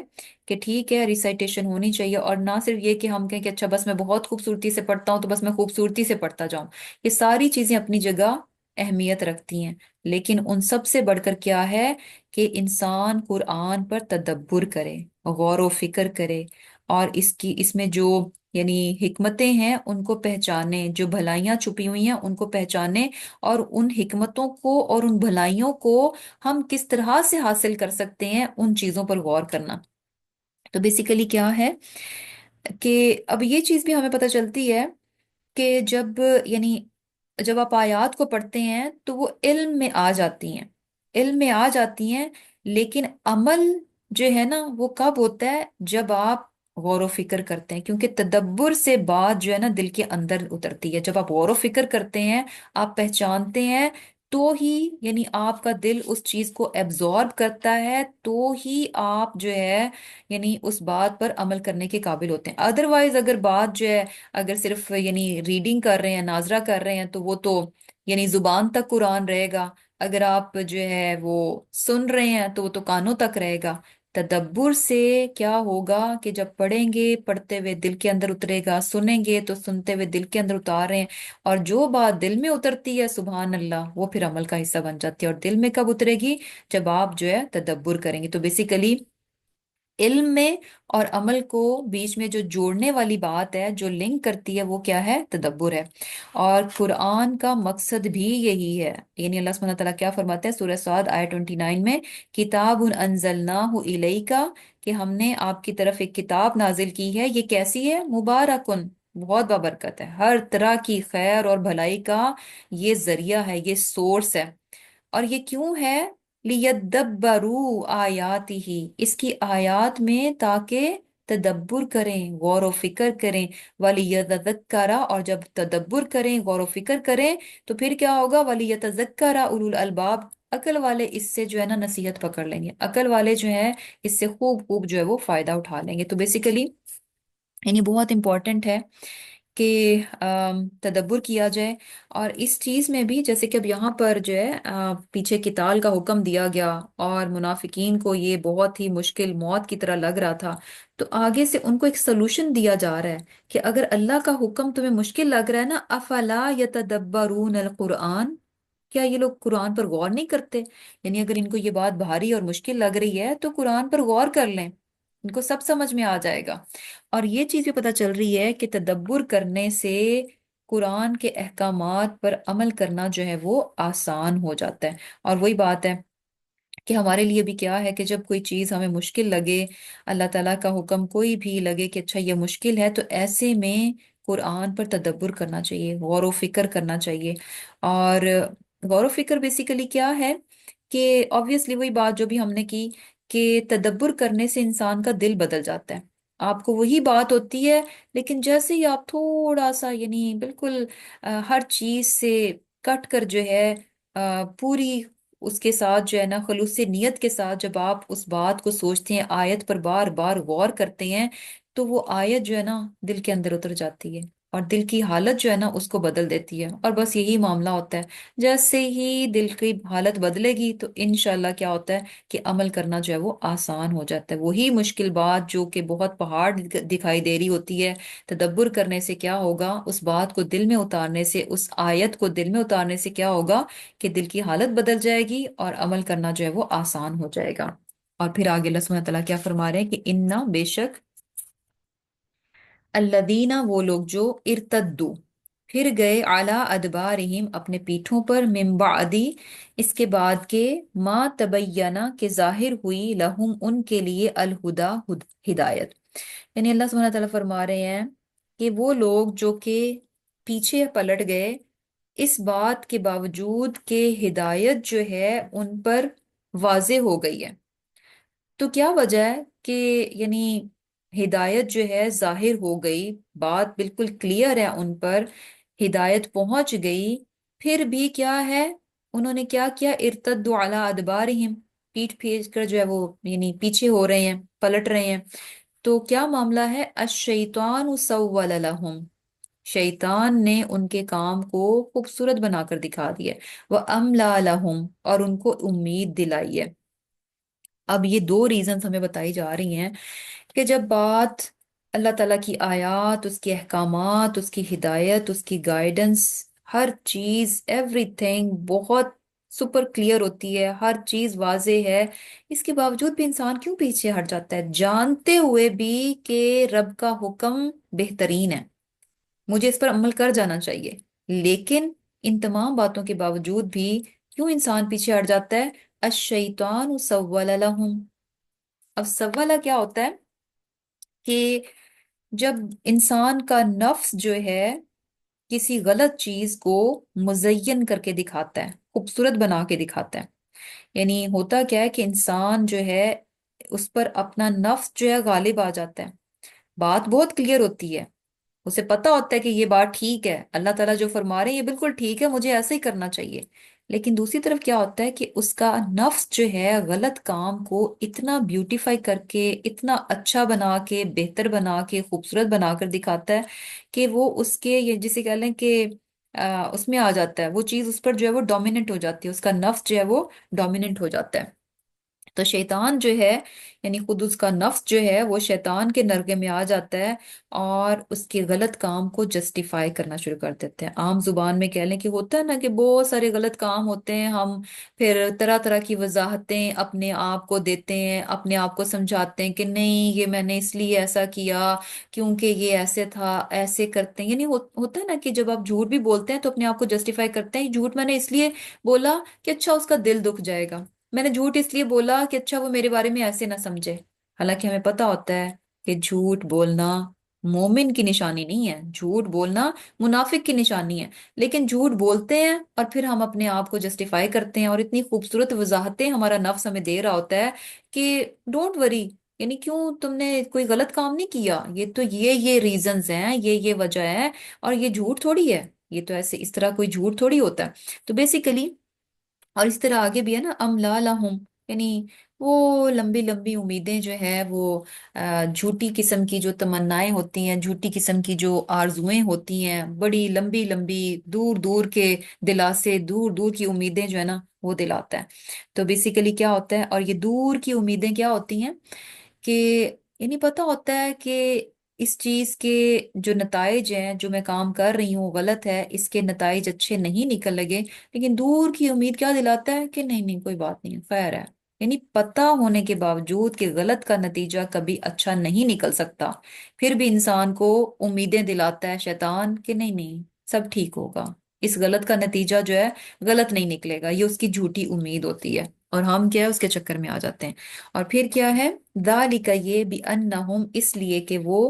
کہ ٹھیک ہے ریسائٹیشن ہونی چاہیے، اور نہ صرف یہ کہ ہم کہیں کہ اچھا بس میں بہت خوبصورتی سے پڑھتا ہوں تو بس میں خوبصورتی سے پڑھتا جاؤں، یہ ساری چیزیں اپنی جگہ اہمیت رکھتی ہیں، لیکن ان سب سے بڑھ کر کیا ہے کہ انسان قرآن پر تدبر کرے، غور و فکر کرے، اور اس میں جو یعنی حکمتیں ہیں ان کو پہچانے، جو بھلائیاں چھپی ہوئی ہیں ان کو پہچانے، اور ان حکمتوں کو اور ان بھلائیوں کو ہم کس طرح سے حاصل کر سکتے ہیں ان چیزوں پر غور کرنا۔ تو بیسیکلی کیا ہے کہ اب یہ چیز بھی ہمیں پتہ چلتی ہے کہ یعنی جب آپ آیات کو پڑھتے ہیں تو وہ علم میں آ جاتی ہیں، علم میں آ جاتی ہیں، لیکن عمل جو ہے نا وہ کب ہوتا ہے، جب آپ غور و فکر کرتے ہیں، کیونکہ تدبر سے بات جو ہے نا دل کے اندر اترتی ہے۔ جب آپ غور و فکر کرتے ہیں، آپ پہچانتے ہیں، تو ہی یعنی آپ کا دل اس چیز کو ایبزارب کرتا ہے، تو ہی آپ جو ہے یعنی اس بات پر عمل کرنے کے قابل ہوتے ہیں۔ ادروائز اگر بات جو ہے اگر صرف یعنی ریڈنگ کر رہے ہیں، ناظرہ کر رہے ہیں، تو وہ تو یعنی زبان تک قرآن رہے گا، اگر آپ جو ہے وہ سن رہے ہیں تو وہ تو کانوں تک رہے گا۔ تدبر سے کیا ہوگا کہ جب پڑھیں گے، پڑھتے ہوئے دل کے اندر اترے گا، سنیں گے تو سنتے ہوئے دل کے اندر اتار رہے ہیں، اور جو بات دل میں اترتی ہے سبحان اللہ وہ پھر عمل کا حصہ بن جاتی ہے۔ اور دل میں کب اترے گی؟ جب آپ جو ہے تدبر کریں گے۔ تو بیسیکلی علم میں اور عمل کو بیچ میں جو جوڑنے والی بات ہے، جو لنک کرتی ہے، وہ کیا ہے؟ تدبر ہے۔ اور قرآن کا مقصد بھی یہی ہے، یعنی اللہ سبحانہ تعالیٰ کیا فرماتے ہیں سورہ صاد آیت 29 میں، کتاب انزلناہ الیکا، کہ ہم نے آپ کی طرف ایک کتاب نازل کی ہے، یہ کیسی ہے؟ مبارکن، بہت بابرکت ہے، ہر طرح کی خیر اور بھلائی کا یہ ذریعہ ہے، یہ سورس ہے۔ اور یہ کیوں ہے؟ لیدبروا آیاتہ، اس کی آیات میں تاکہ تدبر کریں، غور و فکر کریں، ولیتذکر، اور جب تدبر کریں، غور و فکر کریں تو پھر کیا ہوگا؟ ولیتذکر اولو الالباب، عقل والے اس سے جو ہے نا نصیحت پکڑ لیں گے، عقل والے جو ہے اس سے خوب خوب جو ہے وہ فائدہ اٹھا لیں گے۔ تو بیسیکلی یعنی بہت امپورٹنٹ ہے کہ تدبر کیا جائے۔ اور اس چیز میں بھی جیسے کہ اب یہاں پر جو ہے پیچھے قتال کا حکم دیا گیا، اور منافقین کو یہ بہت ہی مشکل موت کی طرح لگ رہا تھا، تو آگے سے ان کو ایک سلوشن دیا جا رہا ہے کہ اگر اللہ کا حکم تمہیں مشکل لگ رہا ہے نا، افلا یتدبرون القرآن، کیا یہ لوگ قرآن پر غور نہیں کرتے؟ یعنی اگر ان کو یہ بات بھاری اور مشکل لگ رہی ہے تو قرآن پر غور کر لیں، ان کو سب سمجھ میں آ جائے گا۔ اور یہ چیز بھی پتہ چل رہی ہے کہ تدبر کرنے سے قرآن کے احکامات پر عمل کرنا جو ہے وہ آسان ہو جاتا ہے۔ اور وہی بات ہے کہ ہمارے لیے بھی کیا ہے کہ جب کوئی چیز ہمیں مشکل لگے، اللہ تعالیٰ کا حکم کوئی بھی لگے کہ اچھا یہ مشکل ہے، تو ایسے میں قرآن پر تدبر کرنا چاہیے، غور و فکر کرنا چاہیے۔ اور غور و فکر بیسیکلی کیا ہے کہ آبویسلی وہی بات جو بھی ہم نے کی کہ تدبر کرنے سے انسان کا دل بدل جاتا ہے. آپ کو وہی بات ہوتی ہے، لیکن جیسے ہی آپ تھوڑا سا یعنی بالکل ہر چیز سے کٹ کر جو ہے پوری اس کے ساتھ جو ہے نا خلوص نیت کے ساتھ جب آپ اس بات کو سوچتے ہیں، آیت پر بار بار غور کرتے ہیں، تو وہ آیت جو ہے نا دل کے اندر اتر جاتی ہے اور دل کی حالت جو ہے نا اس کو بدل دیتی ہے. اور بس یہی معاملہ ہوتا ہے، جیسے ہی دل کی حالت بدلے گی تو انشاءاللہ کیا ہوتا ہے کہ عمل کرنا جو ہے وہ آسان ہو جاتا ہے. وہی مشکل بات جو کہ بہت پہاڑ دکھائی دے رہی ہوتی ہے، تدبر کرنے سے کیا ہوگا، اس بات کو دل میں اتارنے سے، اس آیت کو دل میں اتارنے سے کیا ہوگا کہ دل کی حالت بدل جائے گی اور عمل کرنا جو ہے وہ آسان ہو جائے گا. اور پھر آگے اللہ سبحانہ تعالیٰ کیا فرما رہے ہیں کہ انا بے شک الذین وہ لوگ جو ارتدو پھر گئے اعلی ادبارہم اپنے پیٹھوں پر، من بعدی اس کے بعد کے، ما تبینہ کے ظاہر ہوئی، لہم ان کے لیے، الہدا ہدایت. یعنی اللہ سبحانہ تعالیٰ فرما رہے ہیں کہ وہ لوگ جو کہ پیچھے پلٹ گئے اس بات کے باوجود کہ ہدایت جو ہے ان پر واضح ہو گئی ہے. تو کیا وجہ ہے کہ یعنی ہدایت جو ہے ظاہر ہو گئی، بات بالکل کلیئر ہے، ان پر ہدایت پہنچ گئی، پھر بھی کیا ہے، انہوں نے کیا کیا، ارتدوا علی ادبارہم، پیٹھ پھیر کر جو ہے وہ یعنی پیچھے ہو رہے ہیں، پلٹ رہے ہیں. تو کیا معاملہ ہے، الشیطان سول لہم، شیطان نے ان کے کام کو خوبصورت بنا کر دکھا دیا، وہ املا لہم، اور ان کو امید دلائی ہے. اب یہ دو ریزنز ہمیں بتائی جا رہی ہیں کہ جب بات اللہ تعالیٰ کی آیات، اس کے احکامات، اس کی ہدایت، اس کی گائیڈنس، ہر چیز ایوری تھنگ بہت سپر کلیئر ہوتی ہے، ہر چیز واضح ہے، اس کے باوجود بھی انسان کیوں پیچھے ہٹ جاتا ہے، جانتے ہوئے بھی کہ رب کا حکم بہترین ہے، مجھے اس پر عمل کر جانا چاہیے، لیکن ان تمام باتوں کے باوجود بھی کیوں انسان پیچھے ہٹ جاتا ہے. الشیطان سول لہم. اب سوالہ کیا ہوتا ہے کہ جب انسان کا نفس جو ہے کسی غلط چیز کو مزین کر کے دکھاتا ہے، خوبصورت بنا کے دکھاتا ہے، یعنی ہوتا کیا ہے کہ انسان جو ہے اس پر اپنا نفس جو ہے غالب آ جاتا ہے، بات بہت کلیئر ہوتی ہے، اسے پتا ہوتا ہے کہ یہ بات ٹھیک ہے، اللہ تعالیٰ جو فرما رہے ہیں یہ بالکل ٹھیک ہے، مجھے ایسا ہی کرنا چاہیے. لیکن دوسری طرف کیا ہوتا ہے کہ اس کا نفس جو ہے غلط کام کو اتنا بیوٹیفائی کر کے، اتنا اچھا بنا کے، بہتر بنا کے، خوبصورت بنا کر دکھاتا ہے کہ وہ اس کے یہ جسے کہہ لیں کہ اس میں آ جاتا ہے، وہ چیز اس پر جو ہے وہ ڈومیننٹ ہو جاتی ہے، اس کا نفس جو ہے وہ ڈومیننٹ ہو جاتا ہے. تو شیطان جو ہے یعنی خود اس کا نفس جو ہے وہ شیطان کے نرغے میں آ جاتا ہے اور اس کے غلط کام کو جسٹیفائی کرنا شروع کر دیتے ہیں. عام زبان میں کہہ لیں کہ ہوتا ہے نا کہ بہت سارے غلط کام ہوتے ہیں، ہم پھر طرح طرح کی وضاحتیں اپنے آپ کو دیتے ہیں، اپنے آپ کو سمجھاتے ہیں کہ نہیں یہ میں نے اس لیے ایسا کیا کیونکہ یہ ایسے تھا، ایسے کرتے ہیں. یعنی ہوتا ہے نا کہ جب آپ جھوٹ بھی بولتے ہیں تو اپنے آپ کو جسٹیفائی کرتے ہیں، یہ جھوٹ میں نے اس لیے بولا کہ اچھا اس کا دل دکھ جائے گا، میں نے جھوٹ اس لیے بولا کہ اچھا وہ میرے بارے میں ایسے نہ سمجھے. حالانکہ ہمیں پتا ہوتا ہے کہ جھوٹ بولنا مومن کی نشانی نہیں ہے، جھوٹ بولنا منافق کی نشانی ہے. لیکن جھوٹ بولتے ہیں اور پھر ہم اپنے آپ کو جسٹیفائی کرتے ہیں اور اتنی خوبصورت وضاحتیں ہمارا نفس ہمیں دے رہا ہوتا ہے کہ ڈونٹ وری، یعنی کیوں تم نے کوئی غلط کام نہیں کیا، یہ تو یہ ریزنز ہیں، یہ وجہ ہے، اور یہ جھوٹ تھوڑی ہے، یہ تو ایسے اس طرح کوئی جھوٹ تھوڑی ہوتا ہے. تو بیسیکلی اور اس طرح آگے بھی ہے نا، ام لا لہم، یعنی وہ لمبی لمبی امیدیں جو ہے وہ جھوٹی قسم کی جو تمنائیں ہوتی ہیں، جھوٹی قسم کی جو آرزویں ہوتی ہیں، بڑی لمبی لمبی دور دور کے دلاسے، دور دور کی امیدیں جو ہے نا وہ دلاتا ہے. تو بیسیکلی کیا ہوتا ہے، اور یہ دور کی امیدیں کیا ہوتی ہیں کہ یعنی پتا ہوتا ہے کہ اس چیز کے جو نتائج ہیں، جو میں کام کر رہی ہوں غلط ہے، اس کے نتائج اچھے نہیں نکل لگے، لیکن دور کی امید کیا دلاتا ہے کہ نہیں نہیں کوئی بات نہیں، خیر ہے. یعنی پتہ ہونے کے باوجود کہ غلط کا نتیجہ کبھی اچھا نہیں نکل سکتا، پھر بھی انسان کو امیدیں دلاتا ہے شیطان کہ نہیں نہیں سب ٹھیک ہوگا، اس غلط کا نتیجہ جو ہے غلط نہیں نکلے گا، یہ اس کی جھوٹی امید ہوتی ہے، اور ہم کیا ہے اس کے چکر میں آ جاتے ہیں. اور پھر کیا ہے، ذالک یہ بانہم، اس لیے کہ وہ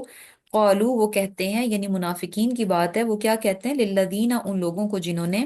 قالو وہ کہتے ہیں، یعنی منافقین کی بات ہے، وہ کیا کہتے ہیں، للذین ان لوگوں کو جنہوں نے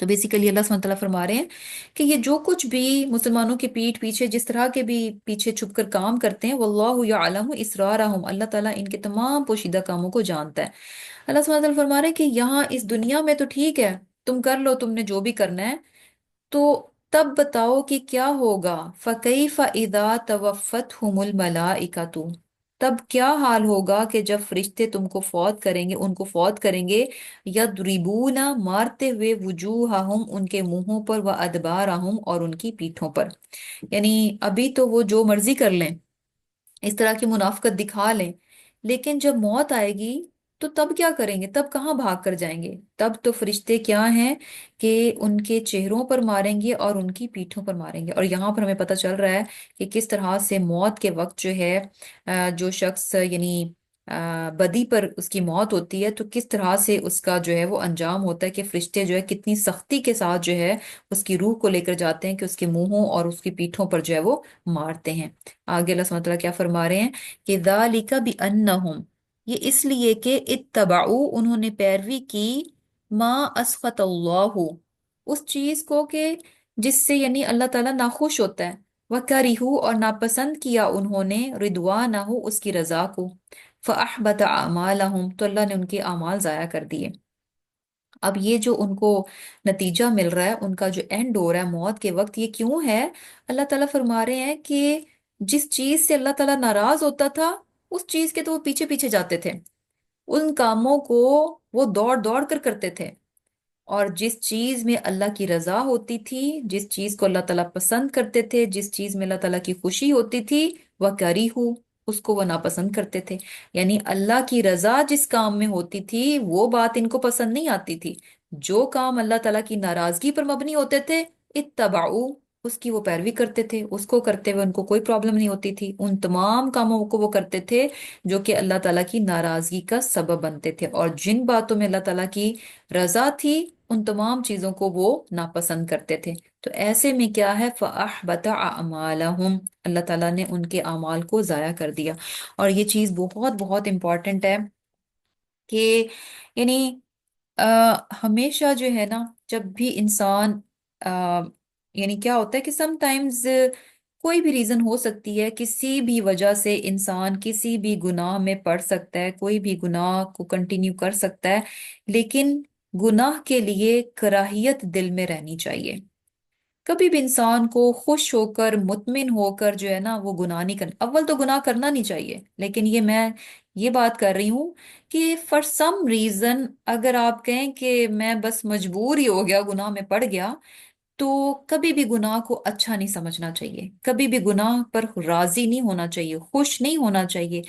تو بیسیکلی اللہ سبحانہ تعالیٰ فرما رہے ہیں کہ یہ جو کچھ بھی مسلمانوں کے پیٹھ پیچھے جس طرح کے بھی پیچھے چھپ کر کام کرتے ہیں، واللہ یعلم اسرارہم، اللہ تعالیٰ ان کے تمام پوشیدہ کاموں کو جانتا ہے۔ اللہ سبحانہ تعالیٰ فرما رہے ہیں کہ یہاں اس دنیا میں تو ٹھیک ہے، تم کر لو تم نے جو بھی کرنا ہے، تو تب بتاؤ کہ کیا ہوگا، فَكَيْفَ إِذَا تَوَفَّتْهُمُ الْمَلَائِكَةُ، تب کیا حال ہوگا کہ جب فرشتے تم کو فوت کریں گے، ان کو فوت کریں گے، یضربون مارتے ہوئے، وجوہہم ان کے منہوں پر، وادبارہم اور ان کی پیٹھوں پر، یعنی ابھی تو وہ جو مرضی کر لیں، اس طرح کی منافقت دکھا لیں، لیکن جب موت آئے گی تو تب کیا کریں گے، تب کہاں بھاگ کر جائیں گے؟ تب تو فرشتے کیا ہیں کہ ان کے چہروں پر ماریں گے اور ان کی پیٹھوں پر ماریں گے۔ اور یہاں پر ہمیں پتہ چل رہا ہے کہ کس طرح سے موت کے وقت جو ہے جو شخص یعنی بدی پر اس کی موت ہوتی ہے، تو کس طرح سے اس کا جو ہے وہ انجام ہوتا ہے کہ فرشتے جو ہے کتنی سختی کے ساتھ جو ہے اس کی روح کو لے کر جاتے ہیں کہ اس کے منہوں اور اس کی پیٹھوں پر جو ہے وہ مارتے ہیں۔ آگے اللہ سبحانہ وتعالیٰ کیا فرما رہے ہیں کہ ذالک بأنہم، یہ اس لیے کہ اتبعو انہوں نے پیروی کی، ما اسخط اللہ، اس چیز کو کہ جس سے یعنی اللہ تعالیٰ ناخوش ہوتا ہے، وکرہو اور ناپسند کیا انہوں نے، رضوانہ اس کی رضا کو، فاحبط اعمالہم تو اللہ نے ان کے اعمال ضائع کر دیے۔ اب یہ جو ان کو نتیجہ مل رہا ہے، ان کا جو اینڈ ہو رہا ہے موت کے وقت، یہ کیوں ہے؟ اللہ تعالیٰ فرما رہے ہیں کہ جس چیز سے اللہ تعالیٰ ناراض ہوتا تھا، اس چیز کے تو وہ پیچھے پیچھے جاتے تھے، ان کاموں کو وہ دوڑ دوڑ کر کرتے تھے، اور جس چیز میں اللہ کی رضا ہوتی تھی، جس چیز کو اللہ تعالیٰ پسند کرتے تھے، جس چیز میں اللہ تعالیٰ کی خوشی ہوتی تھی، وہ کری ہو اس کو وہ ناپسند کرتے تھے۔ یعنی اللہ کی رضا جس کام میں ہوتی تھی وہ بات ان کو پسند نہیں آتی تھی، جو کام اللہ تعالیٰ کی ناراضگی پر مبنی ہوتے تھے، اتبعو اس کی وہ پیروی کرتے تھے، اس کو کرتے ہوئے ان کو کوئی پرابلم نہیں ہوتی تھی، ان تمام کاموں کو وہ کرتے تھے جو کہ اللہ تعالیٰ کی ناراضگی کا سبب بنتے تھے، اور جن باتوں میں اللہ تعالیٰ کی رضا تھی ان تمام چیزوں کو وہ ناپسند کرتے تھے۔ تو ایسے میں کیا ہے، فَأَحْبَطَ أَعْمَالَهُمْ، اللہ تعالیٰ نے ان کے اعمال کو ضائع کر دیا۔ اور یہ چیز بہت بہت امپورٹنٹ ہے کہ یعنی ہمیشہ جو ہے نا، جب بھی انسان یعنی کیا ہوتا ہے کہ سم ٹائمز کوئی بھی ریزن ہو سکتی ہے، کسی بھی وجہ سے انسان کسی بھی گناہ میں پڑ سکتا ہے، کوئی بھی گناہ کو کنٹینیو کر سکتا ہے، لیکن گناہ کے لیے کراہیت دل میں رہنی چاہیے۔ کبھی بھی انسان کو خوش ہو کر مطمئن ہو کر جو ہے نا وہ گناہ نہیں کرنا، اول تو گناہ کرنا نہیں چاہیے، لیکن یہ میں یہ بات کر رہی ہوں کہ فار سم ریزن اگر آپ کہیں کہ میں بس مجبور ہی ہو گیا، گناہ میں پڑ گیا، تو کبھی بھی گناہ کو اچھا نہیں سمجھنا چاہیے، کبھی بھی گناہ پر راضی نہیں ہونا چاہیے، خوش نہیں ہونا چاہیے،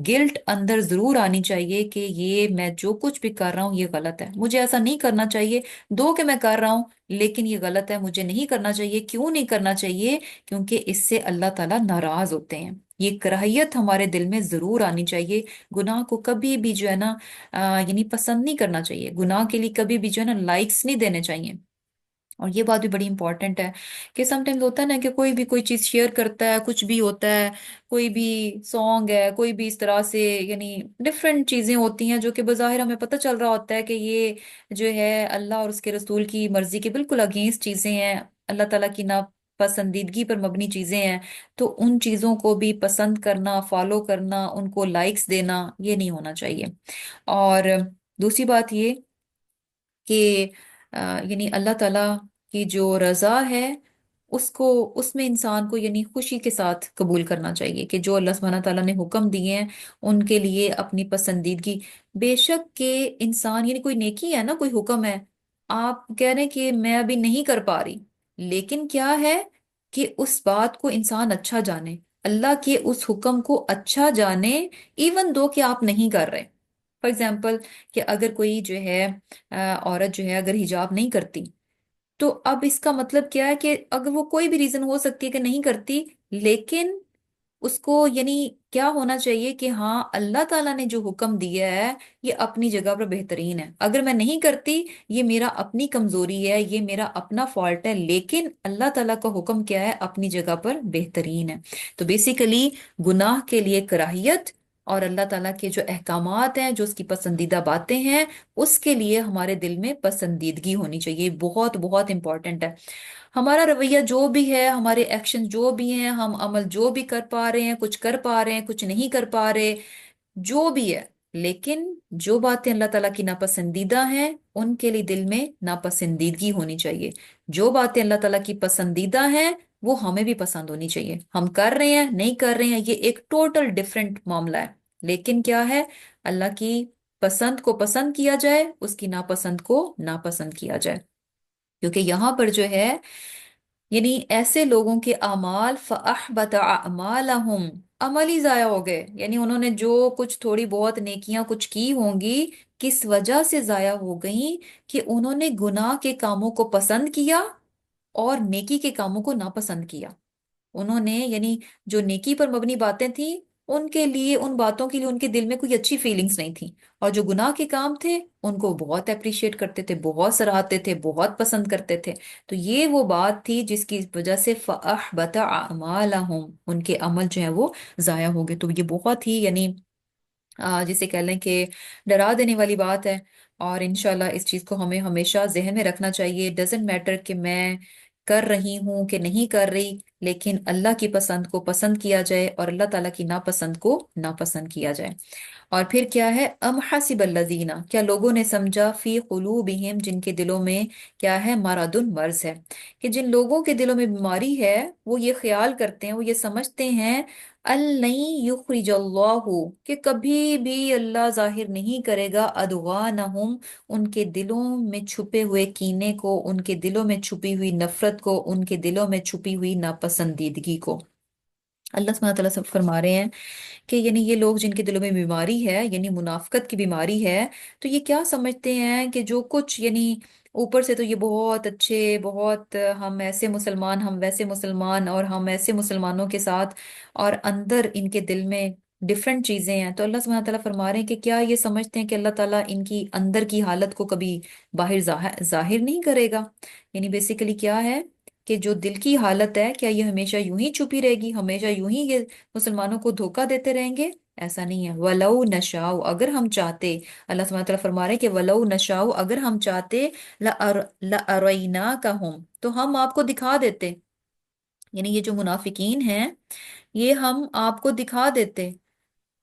گلٹ اندر ضرور آنی چاہیے کہ یہ میں جو کچھ بھی کر رہا ہوں یہ غلط ہے، مجھے ایسا نہیں کرنا چاہیے، دو کہ میں کر رہا ہوں لیکن یہ غلط ہے، مجھے نہیں کرنا چاہیے۔ کیوں نہیں کرنا چاہیے؟ کیونکہ اس سے اللہ تعالیٰ ناراض ہوتے ہیں۔ یہ کراہیت ہمارے دل میں ضرور آنی چاہیے، گناہ کو کبھی بھی جو ہے نا یعنی پسند نہیں کرنا چاہیے، گناہ کے لیے کبھی بھی جو ہے نا لائکس نہیں دینے چاہیے۔ اور یہ بات بھی بڑی امپورٹنٹ ہے کہ سم ٹائمز ہوتا ہے نا کہ کوئی بھی کوئی چیز شیئر کرتا ہے، کچھ بھی ہوتا ہے، کوئی بھی سانگ ہے، کوئی بھی اس طرح سے یعنی ڈفرینٹ چیزیں ہوتی ہیں جو کہ بظاہر ہمیں پتہ چل رہا ہوتا ہے کہ یہ جو ہے اللہ اور اس کے رسول کی مرضی کے بالکل اگینسٹ چیزیں ہیں، اللہ تعالیٰ کی ناپسندیدگی پر مبنی چیزیں ہیں، تو ان چیزوں کو بھی پسند کرنا، فالو کرنا، ان کو لائکس دینا، یہ نہیں ہونا چاہیے۔ اور دوسری بات یہ کہ یعنی اللہ تعالیٰ کی جو رضا ہے اس کو، اس میں انسان کو یعنی خوشی کے ساتھ قبول کرنا چاہیے کہ جو اللہ سبحانہ تعالیٰ نے حکم دیے ہیں ان کے لیے اپنی پسندیدگی، بے شک کہ انسان یعنی کوئی نیکی ہے نا، کوئی حکم ہے، آپ کہہ رہے ہیں کہ میں ابھی نہیں کر پا رہی، لیکن کیا ہے کہ اس بات کو انسان اچھا جانے، اللہ کے اس حکم کو اچھا جانے، ایون دو کہ آپ نہیں کر رہے۔ فار ایگزامپل کہ اگر کوئی جو ہے عورت جو ہے اگر حجاب نہیں کرتی، تو اب اس کا مطلب کیا ہے کہ اگر وہ کوئی بھی ریزن ہو سکتی ہے کہ نہیں کرتی، لیکن اس کو یعنی کیا ہونا چاہیے کہ ہاں اللہ تعالیٰ نے جو حکم دیا ہے یہ اپنی جگہ پر بہترین ہے، اگر میں نہیں کرتی یہ میرا اپنی کمزوری ہے، یہ میرا اپنا فالٹ ہے، لیکن اللہ تعالیٰ کا حکم کیا ہے، اپنی جگہ پر بہترین ہے۔ تو بیسیکلی گناہ کے لیے کراہیت اور اللہ تعالیٰ کے جو احکامات ہیں، جو اس کی پسندیدہ باتیں ہیں، اس کے لیے ہمارے دل میں پسندیدگی ہونی چاہیے۔ بہت بہت امپورٹنٹ ہے۔ ہمارا رویہ جو بھی ہے، ہمارے ایکشن جو بھی ہیں، ہم عمل جو بھی کر پا رہے ہیں، کچھ کر پا رہے ہیں، کچھ نہیں کر پا رہے، جو بھی ہے، لیکن جو باتیں اللہ تعالیٰ کی ناپسندیدہ ہیں ان کے لیے دل میں ناپسندیدگی ہونی چاہیے۔ جو باتیں اللہ تعالیٰ کی پسندیدہ ہیں وہ ہمیں بھی پسند ہونی چاہیے۔ ہم کر رہے ہیں نہیں کر رہے ہیں، یہ ایک ٹوٹل ڈفرینٹ معاملہ ہے، لیکن کیا ہے، اللہ کی پسند کو پسند کیا جائے، اس کی ناپسند کو ناپسند کیا جائے۔ کیونکہ یہاں پر جو ہے، یعنی ایسے لوگوں کے اعمال فَأَحْبَطَ أَعْمَالَهُمْ، عمل ہی ضائع ہو گئے، یعنی انہوں نے جو کچھ تھوڑی بہت نیکیاں کچھ کی ہوں گی، کس وجہ سے ضائع ہو گئیں؟ کہ انہوں نے گناہ کے کاموں کو پسند کیا اور نیکی کے کاموں کو ناپسند کیا۔ انہوں نے یعنی جو نیکی پر مبنی باتیں تھیں، ان کے لیے، ان باتوں کے لیے ان کے دل میں کوئی اچھی فیلنگز نہیں تھیں، اور جو گناہ کے کام تھے ان کو بہت اپریشیٹ کرتے تھے، بہت سراہتے تھے، بہت پسند کرتے تھے۔ تو یہ وہ بات تھی جس کی وجہ سے فَأَحْبَطَ أَعْمَالَهُمْ، ان کے عمل جو ہیں وہ ضائع ہو گئے۔ تو یہ بہت ہی یعنی جسے کہہ لیں کہ ڈرا دینے والی بات ہے، اور انشاءاللہ اس چیز کو ہمیں ہمیشہ ذہن میں رکھنا چاہیے۔ ڈزنٹ میٹر کہ میں کر رہی ہوں کہ نہیں کر رہی، لیکن اللہ کی پسند کو پسند کیا جائے اور اللہ تعالیٰ کی ناپسند کو ناپسند کیا جائے۔ اور پھر کیا ہے، ام حسب الذین، کیا لوگوں نے سمجھا، فی قلوبہم، جن کے دلوں میں کیا ہے، مرض، مرض ہے، کہ جن لوگوں کے دلوں میں بیماری ہے وہ یہ خیال کرتے ہیں، وہ یہ سمجھتے ہیں الَّن یخرج اللہ، کہ کبھی بھی اللہ ظاہر نہیں کرے گا ادغانہم، ان کے دلوں میں چھپے ہوئے کینے کو، ان کے دلوں میں چھپی ہوئی نفرت کو، ان کے دلوں میں چھپی ہوئی ناپسندیدگی کو۔ اللہ سبحانہ تعالیٰ سب فرما رہے ہیں کہ یعنی یہ لوگ جن کے دلوں میں بیماری ہے، یعنی منافقت کی بیماری ہے، تو یہ کیا سمجھتے ہیں کہ جو کچھ یعنی اوپر سے تو یہ بہت اچھے، بہت ہم ایسے مسلمان، ہم ویسے مسلمان، اور ہم ایسے مسلمانوں کے ساتھ، اور اندر ان کے دل میں ڈفرینٹ چیزیں ہیں۔ تو اللہ سبحانہ تعالیٰ فرما رہے ہیں کہ کیا یہ سمجھتے ہیں کہ اللہ تعالیٰ ان کی اندر کی حالت کو کبھی باہر ظاہر نہیں کرے گا؟ یعنی بیسیکلی کیا ہے کہ جو دل کی حالت ہے، کیا یہ ہمیشہ یوں ہی چھپی رہے گی، ہمیشہ یوں ہی یہ مسلمانوں کو دھوکہ دیتے رہیں گے؟ ایسا نہیں ہے۔ وَلَوْ نَشَاءُ، اگر ہم چاہتے، اللہ سبحانہ وتعالیٰ فرما رہے ہیں کہ وَلَوْ نَشَاءُ، اگر ہم چاہتے، لَأَرَيْنَاكَهُمْ، تو ہم آپ کو دکھا دیتے، یعنی یہ جو منافقین ہیں یہ ہم آپ کو دکھا دیتے۔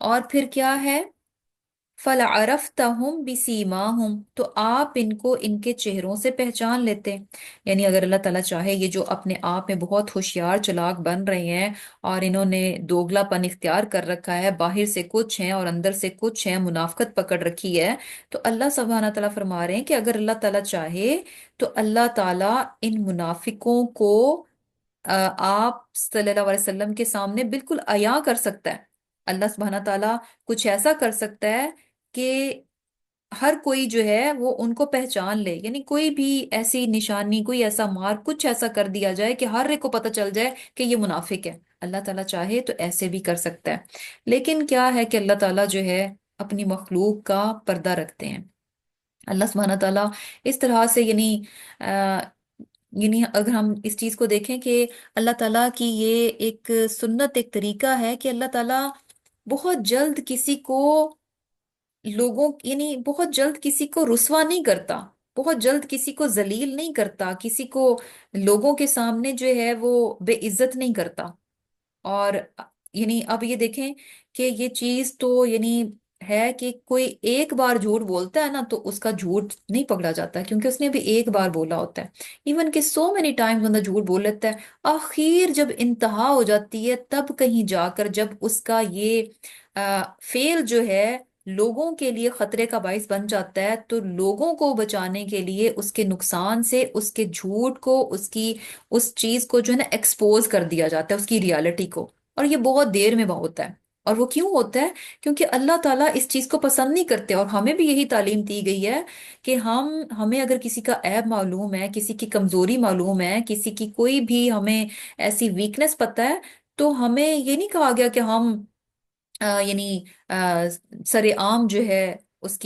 اور پھر کیا ہے، فَلَعَرَفْتَهُمْ بِسِيمَاهُمْ، تو آپ ان کو ان کے چہروں سے پہچان لیتے۔ یعنی اگر اللہ تعالیٰ چاہے، یہ جو اپنے آپ میں بہت ہوشیار چلاک بن رہے ہیں اور انہوں نے دوگلا پن اختیار کر رکھا ہے، باہر سے کچھ ہیں اور اندر سے کچھ ہیں، منافقت پکڑ رکھی ہے، تو اللہ سبحانہ تعالیٰ فرما رہے ہیں کہ اگر اللہ تعالیٰ چاہے تو اللہ تعالیٰ ان منافقوں کو آپ صلی اللہ علیہ وسلم کے سامنے بالکل عیاں کر سکتا ہے۔ اللہ سبحانہ تعالیٰ کچھ ایسا کر سکتا ہے کہ ہر کوئی جو ہے وہ ان کو پہچان لے، یعنی کوئی بھی ایسی نشانی، کوئی ایسا مار، کچھ ایسا کر دیا جائے کہ ہر ایک کو پتہ چل جائے کہ یہ منافق ہے۔ اللہ تعالیٰ چاہے تو ایسے بھی کر سکتا ہے، لیکن کیا ہے کہ اللہ تعالیٰ جو ہے اپنی مخلوق کا پردہ رکھتے ہیں۔ اللہ سبحانہ تعالیٰ اس طرح سے یعنی اگر ہم اس چیز کو دیکھیں کہ اللہ تعالیٰ کی یہ ایک سنت، ایک طریقہ ہے کہ اللہ تعالیٰ بہت جلد کسی کو، یعنی بہت جلد کسی کو رسوا نہیں کرتا، بہت جلد کسی کو ذلیل نہیں کرتا، کسی کو لوگوں کے سامنے جو ہے وہ بے عزت نہیں کرتا۔ اور یعنی اب یہ دیکھیں کہ یہ چیز تو یعنی ہے کہ کوئی ایک بار جھوٹ بولتا ہے نا تو اس کا جھوٹ نہیں پکڑا جاتا، کیونکہ اس نے بھی ایک بار بولا ہوتا ہے۔ ایون کہ سو مینی ٹائم بندہ جھوٹ بول لیتا ہے، آخر جب انتہا ہو جاتی ہے تب کہیں جا کر جب اس کا یہ فیل جو ہے لوگوں کے لیے خطرے کا باعث بن جاتا ہے، تو لوگوں کو بچانے کے لیے اس کے نقصان سے، اس کے جھوٹ کو، اس چیز کو جو ہے نا ایکسپوز کر دیا جاتا ہے، اس کی ریالٹی کو، اور یہ بہت دیر میں ہوتا ہے۔ اور وہ کیوں ہوتا ہے؟ کیونکہ اللہ تعالیٰ اس چیز کو پسند نہیں کرتے، اور ہمیں بھی یہی تعلیم دی گئی ہے کہ ہمیں اگر کسی کا عیب معلوم ہے، کسی کی کمزوری معلوم ہے، کسی کی کوئی بھی ہمیں ایسی ویکنس پتہ ہے، تو ہمیں یہ نہیں کہا گیا کہ ہم یعنی سر عام جو ہے اس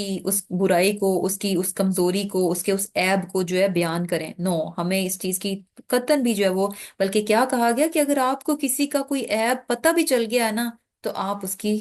برائی کو، اس کمزوری کو، اس عیب کو جو ہے بیان کریں۔ نو، ہمیں اس چیز کی قطعاً بھی جو ہے وہ، بلکہ کیا کہا گیا کہ اگر آپ کو کسی کا کوئی عیب پتہ بھی چل گیا ہے نا تو آپ اس کی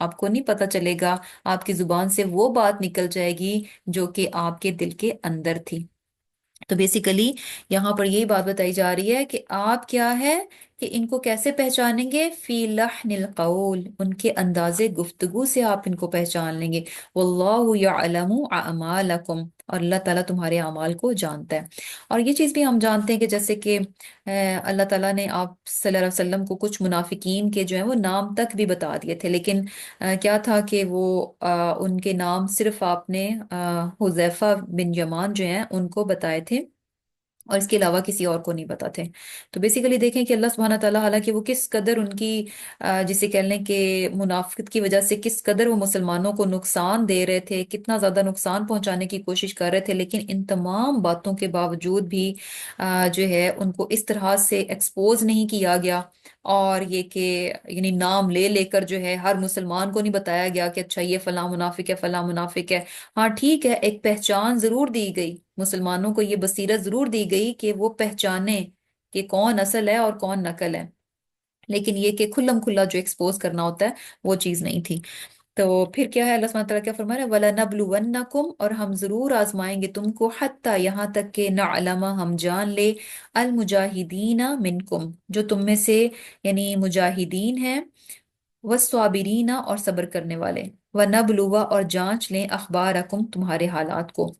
آپ کو نہیں پتا چلے گا، آپ کی زبان سے وہ بات نکل جائے گی جو کہ آپ کے دل کے اندر تھی۔ تو بیسیکلی یہاں پر یہی بات بتائی جا رہی ہے کہ آپ کیا ہے کہ ان کو کیسے پہچانیں گے، فی لحن القول، ان کے انداز گفتگو سے آپ ان کو پہچان لیں گے۔ واللہ یعلم اعمالکم، اور اللہ تعالیٰ تمہارے اعمال کو جانتا ہے۔ اور یہ چیز بھی ہم جانتے ہیں کہ جیسے کہ اللہ تعالیٰ نے آپ صلی اللہ علیہ وسلم کو کچھ منافقین کے جو ہیں وہ نام تک بھی بتا دیے تھے، لیکن کیا تھا کہ وہ ان کے نام صرف آپ نے حذیفہ بن یمان جو ہیں ان کو بتائے تھے، اور اس کے علاوہ کسی اور کو نہیں پتا تھے۔ تو بیسیکلی دیکھیں کہ اللہ سبحانہ تعالیٰ حالانکہ وہ کس قدر ان کی جسے کہہ لیں کہ منافقت کی وجہ سے کس قدر وہ مسلمانوں کو نقصان دے رہے تھے، کتنا زیادہ نقصان پہنچانے کی کوشش کر رہے تھے، لیکن ان تمام باتوں کے باوجود بھی جو ہے ان کو اس طرح سے ایکسپوز نہیں کیا گیا، اور یہ کہ یعنی نام لے لے کر جو ہے ہر مسلمان کو نہیں بتایا گیا کہ اچھا یہ فلاں منافق ہے، فلاں منافق ہے۔ ہاں ٹھیک ہے، ایک پہچان ضرور دی گئی، مسلمانوں کو یہ بصیرت ضرور دی گئی کہ وہ پہچانے کہ کون اصل ہے اور کون نقل ہے، لیکن یہ کہ کھلم کھلا جو ایکسپوز کرنا ہوتا ہے وہ چیز نہیں تھی۔ تو پھر کیا ہے، اللہ سبحانہ تعالیٰ کیا فرما رہے ہیں، وَلَنَبْلُوَنَّكُمْ، اور ہم ضرور آزمائیں گے تم کو، حتیٰ یہاں تک کہ نعلم، ہم جان لے، المجاہدین منکم، جو تم میں سے یعنی مجاہدین ہیں، والصابرین، اور صبر کرنے والے، وَنَبْلُوَ، اور جانچ لیں، اخبارکم، تمہارے حالات کو۔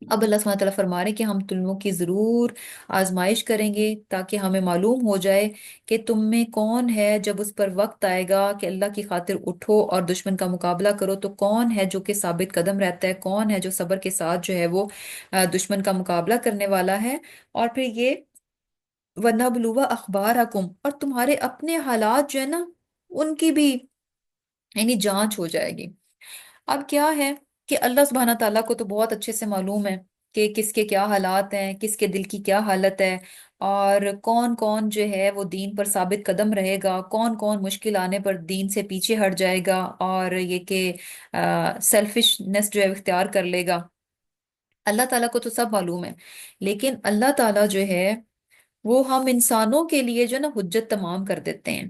اب اللہ سبحانہ تعالیٰ فرما رہے ہیں کہ ہم تم لوگوں کی ضرور آزمائش کریں گے تاکہ ہمیں معلوم ہو جائے کہ تم میں کون ہے، جب اس پر وقت آئے گا کہ اللہ کی خاطر اٹھو اور دشمن کا مقابلہ کرو، تو کون ہے جو کہ ثابت قدم رہتا ہے، کون ہے جو صبر کے ساتھ جو ہے وہ دشمن کا مقابلہ کرنے والا ہے۔ اور پھر یہ وَنَبْلُوَ أَخْبَارَكُمْ، اور تمہارے اپنے حالات جو ہے نا ان کی بھی یعنی جانچ ہو جائے گی۔ اب کیا ہے کہ اللہ سبحانہ تعالیٰ کو تو بہت اچھے سے معلوم ہے کہ کس کے کیا حالات ہیں، کس کے دل کی کیا حالت ہے، اور کون کون جو ہے وہ دین پر ثابت قدم رہے گا، کون کون مشکل آنے پر دین سے پیچھے ہٹ جائے گا، اور یہ کہ سیلفشنس جو ہے اختیار کر لے گا۔ اللہ تعالیٰ کو تو سب معلوم ہے، لیکن اللہ تعالیٰ جو ہے وہ ہم انسانوں کے لیے جو ہے نا حجت تمام کر دیتے ہیں،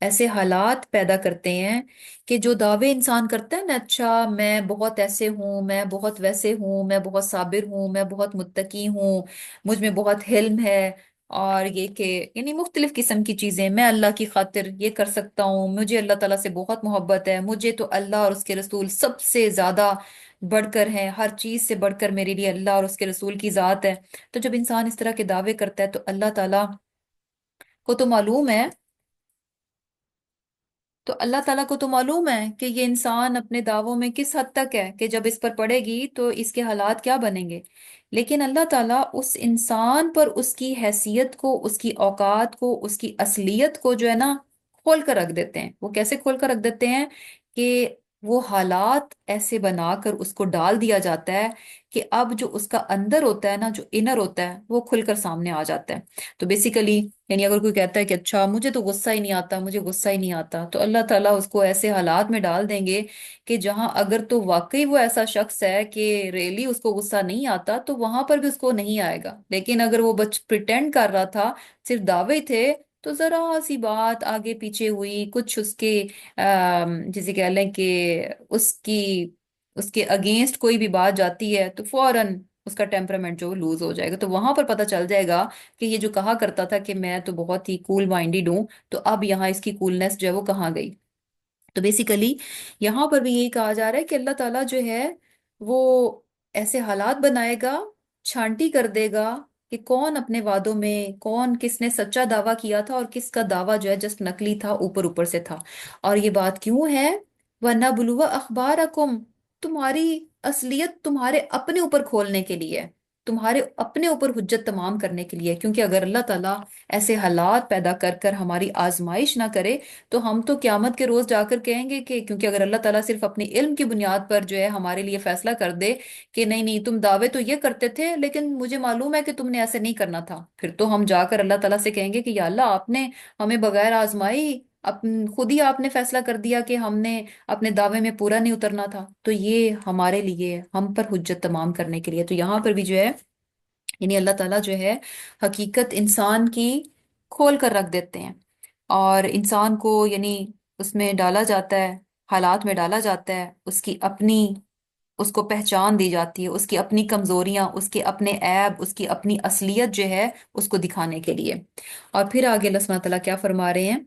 ایسے حالات پیدا کرتے ہیں کہ جو دعوے انسان کرتا ہے نا، اچھا میں بہت ایسے ہوں، میں بہت ویسے ہوں، میں بہت صابر ہوں، میں بہت متقی ہوں، مجھ میں بہت حلم ہے، اور یہ کہ یعنی مختلف قسم کی چیزیں، میں اللہ کی خاطر یہ کر سکتا ہوں، مجھے اللہ تعالیٰ سے بہت محبت ہے، مجھے تو اللہ اور اس کے رسول سب سے زیادہ بڑھ کر ہے، ہر چیز سے بڑھ کر میرے لیے اللہ اور اس کے رسول کی ذات ہے۔ تو جب انسان اس طرح کے دعوے کرتا ہے تو اللہ تعالیٰ کو تو معلوم ہے، تو اللہ تعالیٰ کو تو معلوم ہے کہ یہ انسان اپنے دعووں میں کس حد تک ہے، کہ جب اس پر پڑے گی تو اس کے حالات کیا بنیں گے، لیکن اللہ تعالیٰ اس انسان پر اس کی حیثیت کو، اس کی اوقات کو، اس کی اصلیت کو جو ہے نا کھول کر رکھ دیتے ہیں۔ وہ کیسے کھول کر رکھ دیتے ہیں کہ وہ حالات ایسے بنا کر اس کو ڈال دیا جاتا ہے کہ اب جو اس کا اندر ہوتا ہے نا، جو انر ہوتا ہے، وہ کھل کر سامنے آ جاتا ہے۔ تو بیسیکلی یعنی اگر کوئی کہتا ہے کہ اچھا مجھے تو غصہ ہی نہیں آتا، مجھے غصہ ہی نہیں آتا، تو اللہ تعالیٰ اس کو ایسے حالات میں ڈال دیں گے کہ جہاں اگر تو واقعی وہ ایسا شخص ہے کہ ریلی اس کو غصہ نہیں آتا، تو وہاں پر بھی اس کو نہیں آئے گا، لیکن اگر وہ پریٹینڈ کر رہا تھا، صرف دعوے تھے، تو ذرا سی بات آگے پیچھے ہوئی، کچھ اس کے جسے کہہ لیں کہ اس کی اس کے اگینسٹ کوئی بھی بات جاتی ہے تو فوراً اس کا ٹیمپرامنٹ جو لوز ہو جائے گا، تو وہاں پر پتہ چل جائے گا کہ یہ جو کہا کرتا تھا کہ میں تو بہت ہی کول مائنڈیڈ ہوں، تو اب یہاں اس کی کولنس جو ہے وہ کہاں گئی۔ تو بیسیکلی یہاں پر بھی یہی کہا جا رہا ہے کہ اللہ تعالیٰ جو ہے وہ ایسے حالات بنائے گا، چھانٹی کر دے گا کہ کون اپنے وعدوں میں، کون کس نے سچا دعویٰ کیا تھا اور کس کا دعویٰ جو ہے جسٹ نکلی تھا، اوپر اوپر سے تھا۔ اور یہ بات کیوں ہے، وَنَبْلُوَ أَخْبَارَكُمْ، تمہاری اصلیت تمہارے اپنے اوپر کھولنے کے لیے، تمہارے اپنے اوپر حجت تمام کرنے کے لیے، کیونکہ اگر اللہ تعالیٰ ایسے حالات پیدا کر کر ہماری آزمائش نہ کرے تو ہم تو قیامت کے روز جا کر کہیں گے کہ کیونکہ اگر اللہ تعالیٰ صرف اپنی علم کی بنیاد پر جو ہے ہمارے لیے فیصلہ کر دے کہ نہیں نہیں تم دعوے تو یہ کرتے تھے لیکن مجھے معلوم ہے کہ تم نے ایسے نہیں کرنا تھا، پھر تو ہم جا کر اللہ تعالیٰ سے کہیں گے کہ یا اللہ آپ نے ہمیں بغیر آزمائی خود ہی آپ نے فیصلہ کر دیا کہ ہم نے اپنے دعوے میں پورا نہیں اترنا تھا، تو یہ ہمارے لیے، ہم پر حجت تمام کرنے کے لیے۔ تو یہاں پر بھی جو ہے یعنی اللہ تعالیٰ جو ہے حقیقت انسان کی کھول کر رکھ دیتے ہیں، اور انسان کو یعنی اس میں ڈالا جاتا ہے حالات میں ڈالا جاتا ہے، اس کو پہچان دی جاتی ہے، اس کی اپنی کمزوریاں، اس کے اپنے عیب، اس کی اپنی اصلیت جو ہے اس کو دکھانے کے لیے۔ اور پھر آگے اللہ سبحانہ تعالیٰ کیا فرما رہے ہیں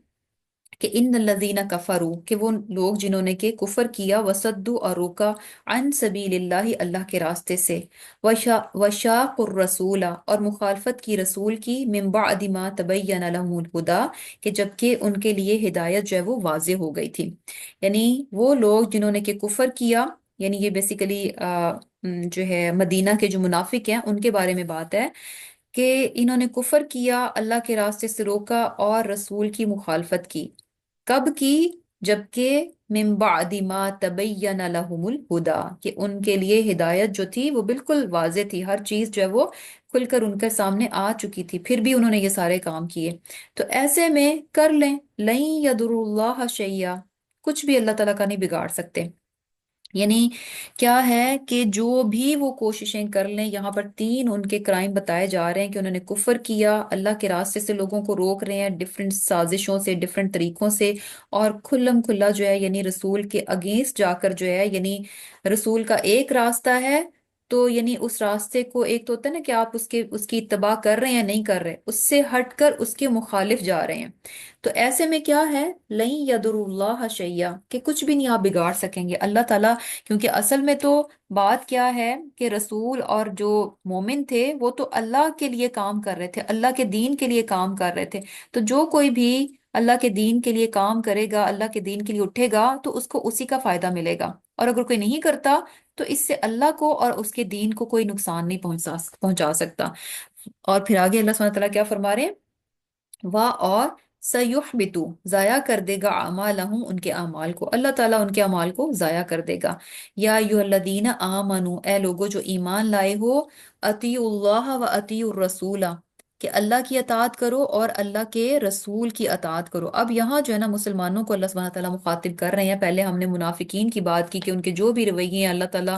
کہ ان الذین کفروا، کہ وہ لوگ جنہوں نے کہ کفر کیا، وصدوا اور روکا، عن سبیل اللہ اللہ کے راستے سے، وشاق الرسول اور مخالفت کی رسول کی، من بعد ما تبین لهم الہدی، کہ جبکہ ان کے لیے ہدایت جو ہے وہ واضح ہو گئی تھی۔ یعنی وہ لوگ جنہوں نے کہ کفر کیا، یعنی یہ بیسیکلی جو ہے مدینہ کے جو منافق ہیں ان کے بارے میں بات ہے، کہ انہوں نے کفر کیا، اللہ کے راستے سے روکا اور رسول کی مخالفت کی۔ کب کی؟ جبکہ من بعد ما تبین لهم الہدا، کہ ان کے لیے ہدایت جو تھی وہ بالکل واضح تھی، ہر چیز جو ہے وہ کھل کر ان کے سامنے آ چکی تھی، پھر بھی انہوں نے یہ سارے کام کیے۔ تو ایسے میں کر لیں، لن یضر اللہ شیئا، کچھ بھی اللہ تعالیٰ کا نہیں بگاڑ سکتے۔ یعنی کیا ہے کہ جو بھی وہ کوششیں کر لیں، یہاں پر تین ان کے کرائم بتائے جا رہے ہیں کہ انہوں نے کفر کیا، اللہ کے راستے سے لوگوں کو روک رہے ہیں ڈفرینٹ سازشوں سے، ڈفرینٹ طریقوں سے، اور کھلم کھلا جو ہے یعنی رسول کے اگینسٹ جا کر جو ہے، یعنی رسول کا ایک راستہ ہے تو یعنی اس راستے کو، ایک تو ہوتا ہے نا کہ آپ اس کی اتباع کر رہے ہیں یا نہیں کر رہے، اس سے ہٹ کر اس کے مخالف جا رہے ہیں۔ تو ایسے میں کیا ہے، لن یضر اللہ شیئا، کہ کچھ بھی نہیں آپ بگاڑ سکیں گے اللہ تعالیٰ، کیونکہ اصل میں تو بات کیا ہے کہ رسول اور جو مومن تھے وہ تو اللہ کے لیے کام کر رہے تھے، اللہ کے دین کے لیے کام کر رہے تھے۔ تو جو کوئی بھی اللہ کے دین کے لیے کام کرے گا، اللہ کے دین کے لیے اٹھے گا، تو اس کو اسی کا فائدہ ملے گا، اور اگر کوئی نہیں کرتا تو اس سے اللہ کو اور اس کے دین کو کوئی نقصان نہیں پہنچا سکتا۔ اور پھر آگے اللہ سبحانہ تعالیٰ کیا فرما رہے ہیں، واہ اور سیحبتو، ضائع کر دے گا، اعمالہم ان کے اعمال کو، اللہ تعالیٰ ان کے اعمال کو ضائع کر دے گا۔ یا ایھا الذین آمنو، اے لوگو جو ایمان لائے ہو، اطیعوا اللہ و اطیعوا الرسول، کہ اللہ کی اطاعت کرو اور اللہ کے رسول کی اطاعت کرو۔ اب یہاں جو ہے نا مسلمانوں کو اللہ سبحانہ تعالیٰ مخاطب کر رہے ہیں، پہلے ہم نے منافقین کی بات کی کہ ان کے جو بھی رویے ہیں اللہ تعالیٰ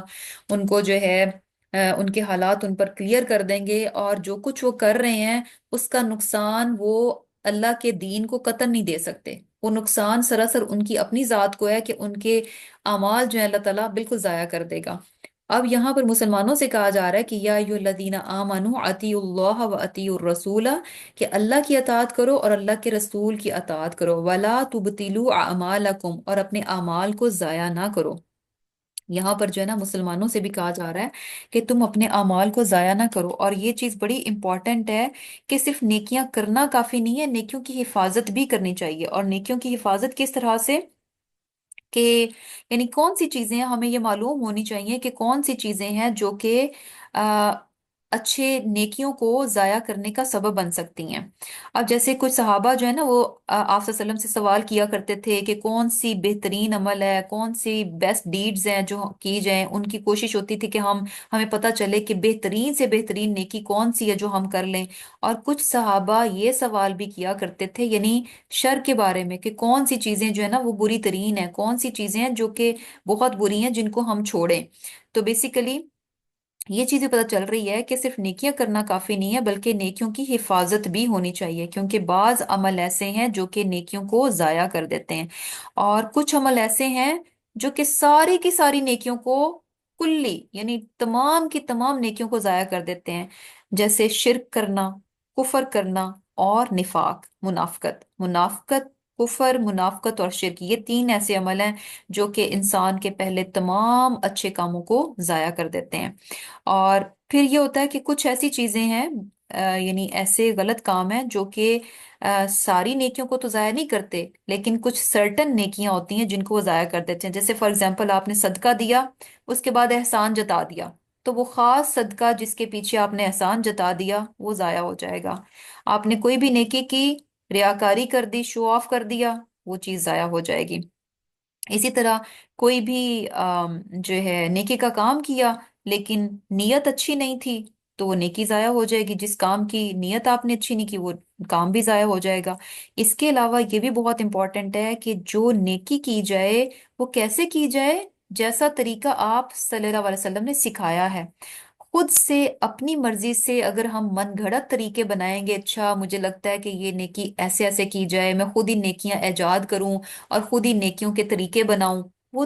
ان کو جو ہے ان کے حالات ان پر کلیئر کر دیں گے، اور جو کچھ وہ کر رہے ہیں اس کا نقصان وہ اللہ کے دین کو قطعا نہیں دے سکتے، وہ نقصان سراسر ان کی اپنی ذات کو ہے کہ ان کے اعمال جو ہے اللہ تعالیٰ بالکل ضائع کر دے گا۔ اب یہاں پر مسلمانوں سے کہا جا رہا ہے کہ یا ایھا الذین آمنوا اطیعوا اللہ و اطیعوا الرسول، کہ اللہ کی اطاعت کرو اور اللہ کے رسول کی اطاعت کرو، ولا تبطلوا اعمالکم، اور اپنے اعمال کو ضائع نہ کرو۔ یہاں پر جو ہے نا مسلمانوں سے بھی کہا جا رہا ہے کہ تم اپنے اعمال کو ضائع نہ کرو، اور یہ چیز بڑی امپورٹنٹ ہے کہ صرف نیکیاں کرنا کافی نہیں ہے، نیکیوں کی حفاظت بھی کرنی چاہیے۔ اور نیکیوں کی حفاظت کس طرح سے، کہ یعنی کون سی چیزیں ہیں، ہمیں یہ معلوم ہونی چاہیے کہ کون سی چیزیں ہیں جو کہ آ، اچھے نیکیوں کو ضائع کرنے کا سبب بن سکتی ہیں۔ اب جیسے کچھ صحابہ جو ہے نا وہ آپ صلی اللہ علیہ وسلم سے سوال کیا کرتے تھے کہ کون سی بہترین عمل ہے، کون سی بیسٹ ڈیڈز ہیں جو کی جائیں، ان کی کوشش ہوتی تھی کہ ہمیں پتہ چلے کہ بہترین سے بہترین نیکی کون سی ہے جو ہم کر لیں۔ اور کچھ صحابہ یہ سوال بھی کیا کرتے تھے، یعنی شر کے بارے میں، کہ کون سی چیزیں جو ہے نا وہ بری ترین ہیں، کون سی چیزیں ہیں جو کہ بہت بری ہیں جن کو ہم چھوڑیں۔ تو بیسیکلی یہ چیزیں پتہ چل رہی ہے کہ صرف نیکیاں کرنا کافی نہیں ہے، بلکہ نیکیوں کی حفاظت بھی ہونی چاہیے، کیونکہ بعض عمل ایسے ہیں جو کہ نیکیوں کو ضائع کر دیتے ہیں، اور کچھ عمل ایسے ہیں جو کہ ساری کی ساری نیکیوں کو کلی، یعنی تمام کی تمام نیکیوں کو ضائع کر دیتے ہیں، جیسے شرک کرنا، کفر کرنا، اور نفاق، منافقت، کفر، منافقت اور شرک، یہ تین ایسے عمل ہیں جو کہ انسان کے پہلے تمام اچھے کاموں کو ضائع کر دیتے ہیں۔ اور پھر یہ ہوتا ہے کہ کچھ ایسی چیزیں ہیں یعنی ایسے غلط کام ہیں جو کہ ساری نیکیوں کو تو ضائع نہیں کرتے، لیکن کچھ سرٹن نیکیاں ہوتی ہیں جن کو وہ ضائع کر دیتے ہیں۔ جیسے فار ایگزامپل آپ نے صدقہ دیا، اس کے بعد احسان جتا دیا، تو وہ خاص صدقہ جس کے پیچھے آپ نے احسان جتا دیا وہ ضائع ہو جائے گا۔ آپ نے کوئی بھی نیکی کی، ریاکاری کر دی، شو آف کر دیا، وہ چیز ضائع ہو جائے گی۔ اسی طرح کوئی بھی جو ہے نیکی کا کام کیا لیکن نیت اچھی نہیں تھی، تو وہ نیکی ضائع ہو جائے گی، جس کام کی نیت آپ نے اچھی نہیں کی وہ کام بھی ضائع ہو جائے گا۔ اس کے علاوہ یہ بھی بہت امپورٹنٹ ہے کہ جو نیکی کی جائے وہ کیسے کی جائے، جیسا طریقہ آپ صلی اللہ علیہ وسلم نے سکھایا ہے۔ خود سے اپنی مرضی سے اگر ہم من گھڑت طریقے بنائیں گے، اچھا مجھے لگتا ہے کہ یہ نیکی ایسے ایسے کی جائے، میں خود ہی نیکیاں ایجاد کروں اور خود ہی نیکیوں کے طریقے بناؤں، وہ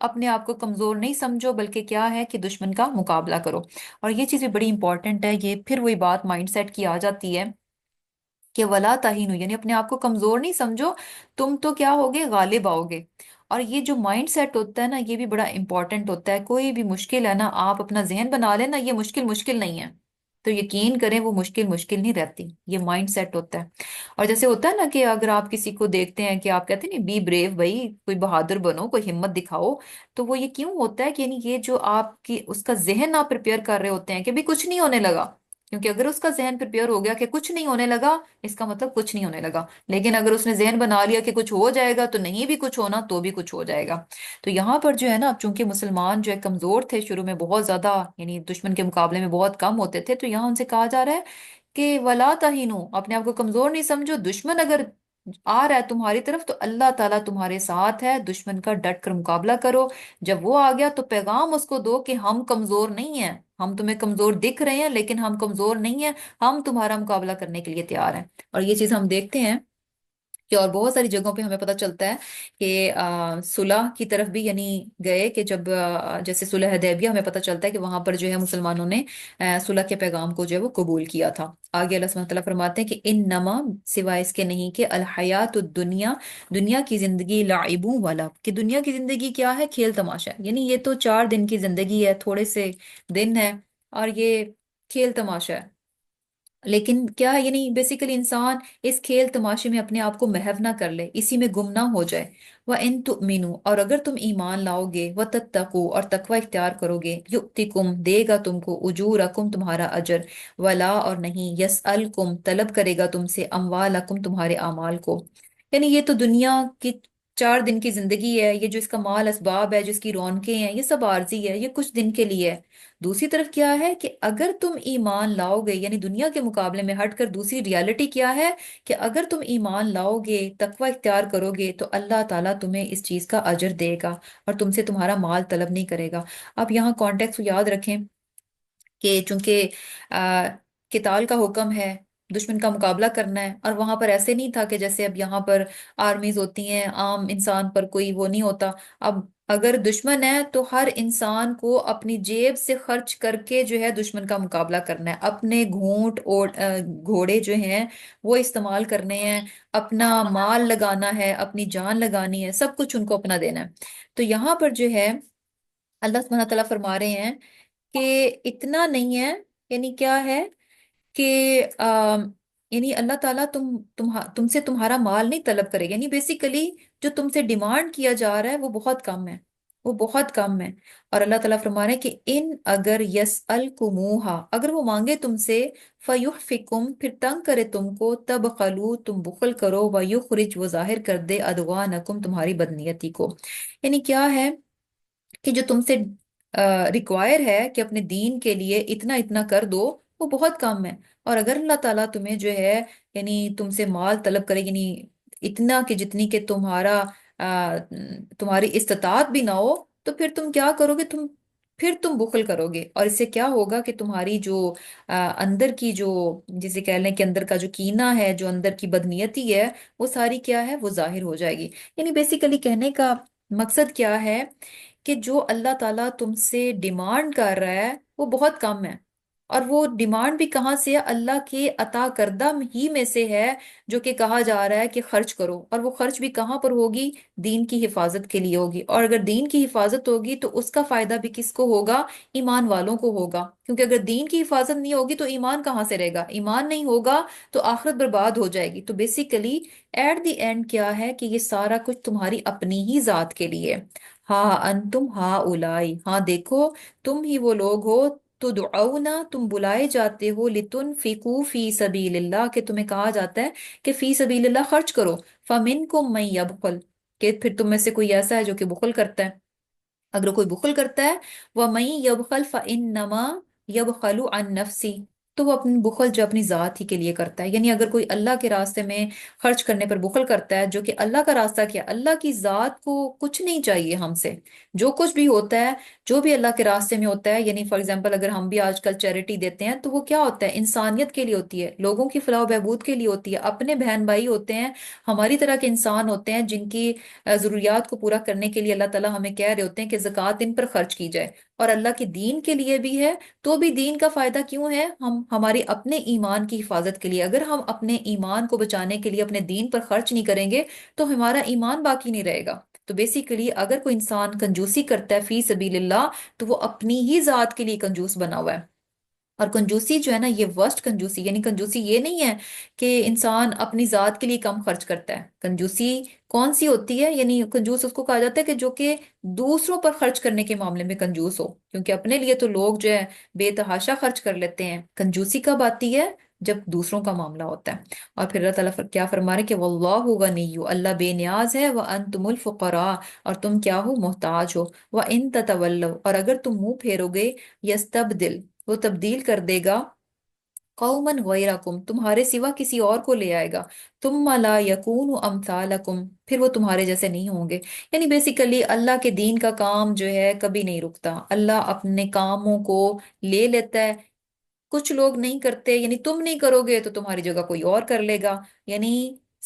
اپنے آپ کو کمزور نہیں سمجھو، بلکہ کیا ہے کہ دشمن کا مقابلہ کرو۔ اور یہ چیز بھی بڑی امپورٹنٹ ہے، یہ پھر وہی بات مائنڈ سیٹ کی آ جاتی ہے کہ ولا تہینو، یعنی اپنے آپ کو کمزور نہیں سمجھو، تم تو کیا ہوگے، غالب آؤ گے۔ اور یہ جو مائنڈ سیٹ ہوتا ہے نا، یہ بھی بڑا امپورٹنٹ ہوتا ہے۔ کوئی بھی مشکل ہے نا، آپ اپنا ذہن بنا لیں نا یہ مشکل مشکل نہیں ہے، تو یقین کریں وہ مشکل مشکل نہیں رہتی، یہ مائنڈ سیٹ ہوتا ہے۔ اور جیسے ہوتا ہے نا کہ اگر آپ کسی کو دیکھتے ہیں کہ آپ کہتے ہیں نا بی بریو، بھائی کوئی بہادر بنو، کوئی ہمت دکھاؤ، تو وہ یہ کیوں ہوتا ہے کہ یعنی یہ جو آپ کی اس کا ذہن آپ پریپیئر کر رہے ہوتے ہیں کہ بھی کچھ نہیں ہونے لگا، کیونکہ اگر اس کا ذہن پریپیئر ہو گیا کہ کچھ نہیں ہونے لگا، اس کا مطلب کچھ نہیں ہونے لگا۔ لیکن اگر اس نے ذہن بنا لیا کہ کچھ ہو جائے گا، تو نہیں بھی کچھ ہونا تو بھی کچھ ہو جائے گا۔ تو یہاں پر جو ہے نا، چونکہ مسلمان جو ہے کمزور تھے شروع میں، بہت زیادہ یعنی دشمن کے مقابلے میں بہت کم ہوتے تھے، تو یہاں ان سے کہا جا رہا ہے کہ ولا تہینو، اپنے آپ کو کمزور نہیں سمجھو، دشمن اگر آ رہا ہے تمہاری طرف تو اللہ تعالیٰ تمہارے ساتھ ہے، دشمن کا ڈٹ کر مقابلہ کرو۔ جب وہ آ گیا تو پیغام اس کو دو کہ ہم کمزور نہیں ہیں، ہم تمہیں کمزور دکھ رہے ہیں لیکن ہم کمزور نہیں ہیں، ہم تمہارا مقابلہ کرنے کے لیے تیار ہیں۔ اور یہ چیز ہم دیکھتے ہیں کہ اور بہت ساری جگہوں پہ ہمیں پتہ چلتا ہے کہ صلح کی طرف بھی یعنی گئے، کہ جب جیسے صلح حدیبیہ، ہمیں پتہ چلتا ہے کہ وہاں پر جو ہے مسلمانوں نے صلح کے پیغام کو جو ہے وہ قبول کیا تھا۔ آگے اللہ سبحانہ وتعالیٰ فرماتے ہیں کہ ان نما، سوائے اس کے نہیں کہ الحیات الدنیا، دنیا کی زندگی، لعب و لہو، کہ دنیا کی زندگی کیا ہے، کھیل تماشا ہے، یعنی یہ تو 4 دن کی زندگی ہے، تھوڑے سے دن ہے، اور یہ کھیل تماشا ہے۔ لیکن کیا ہے، یعنی بیسیکلی انسان اس کھیل تماشے میں اپنے آپ کو محو نہ کر لے، اسی میں گم نہ ہو جائے۔ وَإِن تُؤْمِنُوا، اور اگر تم ایمان لاؤ گے، وَتَتَّقُوا، اور تقوی اختیار کرو گے، يُؤْتِكُمْ، دے گا تم کو، اجورکم، تمہارا اجر، ولا، اور نہیں، يسألکم، طلب کرے گا تم سے، اموالکم، تمہارے اعمال کو۔ یعنی یہ تو دنیا کی 4 دن کی زندگی ہے، یہ جو اس کا مال اسباب ہے، جو اس کی رونقیں ہیں، یہ سب عارضی ہے، یہ کچھ دن کے لیے ہے۔ دوسری طرف کیا ہے کہ اگر تم ایمان لاؤ گے، یعنی دنیا کے مقابلے میں ہٹ کر دوسری ریالٹی کیا ہے کہ اگر تم ایمان لاؤ گے، تقوی اختیار کرو گے، تو اللہ تعالیٰ تمہیں اس چیز کا اجر دے گا، اور تم سے تمہارا مال طلب نہیں کرے گا۔ اب یہاں کانٹیکس یاد رکھیں کہ چونکہ قتال کا حکم ہے، دشمن کا مقابلہ کرنا ہے، اور وہاں پر ایسے نہیں تھا کہ جیسے اب یہاں پر آرمیز ہوتی ہیں، عام انسان پر کوئی وہ نہیں ہوتا۔ اب اگر دشمن ہے تو ہر انسان کو اپنی جیب سے خرچ کر کے جو ہے دشمن کا مقابلہ کرنا ہے، اپنے گھونٹ اور گھوڑے جو ہیں وہ استعمال کرنے ہیں، اپنا مال لگانا ہے، اپنی جان لگانی ہے، سب کچھ ان کو اپنا دینا ہے۔ تو یہاں پر جو ہے اللہ سبحانہ تعالیٰ فرما رہے ہیں کہ اتنا نہیں ہے، یعنی کیا ہے کہ یعنی اللہ تعالیٰ تم سے تمہارا مال نہیں طلب کرے گا، یعنی بیسیکلی جو تم سے ڈیمانڈ کیا جا رہا ہے وہ بہت کم ہے، وہ بہت کم ہے۔ اور اللہ تعالیٰ فرما رہے ہیں کہ ان اگر یسألکموہا، اگر وہ مانگے تم سے، فیحفکم، پھر تنگ کرے تم کو، تبخلو، تم بخل کرو، ویخرج، وہ ظاہر کر دے، ادغانکم، تمہاری بدنیتی کو۔ یعنی کیا ہے کہ جو تم سے ریکوائر ہے کہ اپنے دین کے لیے اتنا اتنا کر دو، وہ بہت کم ہے۔ اور اگر اللہ تعالیٰ تمہیں جو ہے یعنی تم سے مال طلب کرے، یعنی اتنا کہ جتنی کہ تمہاری استطاعت بھی نہ ہو، تو پھر تم کیا کرو گے، پھر تم بخل کرو گے، اور اس سے کیا ہوگا کہ تمہاری جو اندر کی جو، جسے کہہ لیں کہ اندر کا جو کینہ ہے، جو اندر کی بدنیتی ہے، وہ ساری کیا ہے، وہ ظاہر ہو جائے گی۔ یعنی بیسیکلی کہنے کا مقصد کیا ہے کہ جو اللہ تعالیٰ تم سے ڈیمانڈ کر رہا ہے وہ بہت کم ہے، اور وہ ڈیمانڈ بھی کہاں سے ہے، اللہ کے عطا کردہ ہی میں سے ہے، جو کہ کہا جا رہا ہے کہ خرچ کرو، اور وہ خرچ بھی کہاں پر ہوگی، دین کی حفاظت کے لیے ہوگی۔ اور اگر دین کی حفاظت ہوگی تو اس کا فائدہ بھی کس کو ہوگا، ایمان والوں کو ہوگا، کیونکہ اگر دین کی حفاظت نہیں ہوگی تو ایمان کہاں سے رہے گا، ایمان نہیں ہوگا تو آخرت برباد ہو جائے گی۔ تو بیسیکلی ایٹ دی اینڈ کیا ہے کہ یہ سارا کچھ تمہاری اپنی ہی ذات کے لیے۔ ہاں انتم ہاں اولائی، ہاں دیکھو تم ہی وہ لوگ ہو، تدعونا، تم بلائے جاتے ہو، لتنفقوا فی سبیل اللہ، کہ تمہیں کہا جاتا ہے کہ فی سبیل اللہ خرچ کرو، فمنکم من یبخل، کہ پھر تم میں سے کوئی ایسا ہے جو کہ بخل کرتا ہے۔ اگر کوئی بخل کرتا ہے، وَمَن يَبْخَلْ فَإِنَّمَا يَبْخَلُ عَن نَفْسِهِ، تو وہ اپنی بخل جو اپنی ذات ہی کے لیے کرتا ہے، یعنی اگر کوئی اللہ کے راستے میں خرچ کرنے پر بخل کرتا ہے، جو کہ اللہ کا راستہ کیا، اللہ کی ذات کو کچھ نہیں چاہیے ہم سے، جو کچھ بھی ہوتا ہے، جو بھی اللہ کے راستے میں ہوتا ہے، یعنی فار ایگزامپل اگر ہم بھی آج کل چیریٹی دیتے ہیں تو وہ کیا ہوتا ہے، انسانیت کے لیے ہوتی ہے، لوگوں کی فلاح و بہبود کے لیے ہوتی ہے، اپنے بہن بھائی ہوتے ہیں، ہماری طرح کے انسان ہوتے ہیں جن کی ضروریات کو پورا کرنے کے لیے اللہ تعالیٰ ہمیں کہہ رہے ہوتے ہیں کہ زکوٰۃ ان پر خرچ کی جائے، اور اللہ کے دین کے لیے بھی ہے، تو بھی دین کا فائدہ کیوں ہے، ہم ہمارے اپنے ایمان کی حفاظت کے لیے، اگر ہم اپنے ایمان کو بچانے کے لیے اپنے دین پر خرچ نہیں کریں گے تو ہمارا ایمان باقی نہیں رہے گا۔ تو بیسیکلی اگر کوئی انسان کنجوسی کرتا ہے فی سبیل اللہ تو وہ اپنی ہی ذات کے لیے کنجوس بنا ہوا ہے۔ اور کنجوسی جو ہے نا، یہ ورسٹ کنجوسی، یعنی کنجوسی یہ نہیں ہے کہ انسان اپنی ذات کے لیے کم خرچ کرتا ہے، کنجوسی کون سی ہوتی ہے، یعنی کنجوس اس کو کہا جاتا ہے کہ جو کہ دوسروں پر خرچ کرنے کے معاملے میں کنجوس ہو، کیونکہ اپنے لیے تو لوگ جو ہے بے تحاشا خرچ کر لیتے ہیں، کنجوسی کب آتی ہے، جب دوسروں کا معاملہ ہوتا ہے۔ اور پھر اللہ تعالیٰ کیا فرما رہے کہ واللہ غنی، اللہ بے نیاز ہے، وانتم الفقراء، اور تم کیا ہو، محتاج ہو، وان تتولوا، اور اگر تم منہ پھیرو گے، یستبدل، وہ تبدیل کر دے گا، قومن غیرکم، تمہارے سوا کسی اور کو لے آئے گا، ثم لا یکون امثالکم، پھر وہ تمہارے جیسے نہیں ہوں گے۔ یعنی بیسیکلی اللہ کے دین کا کام جو ہے کبھی نہیں رکتا، اللہ اپنے کاموں کو لے لیتا ہے، کچھ لوگ نہیں کرتے، یعنی تم نہیں کرو گے تو تمہاری جگہ کوئی اور کر لے گا، یعنی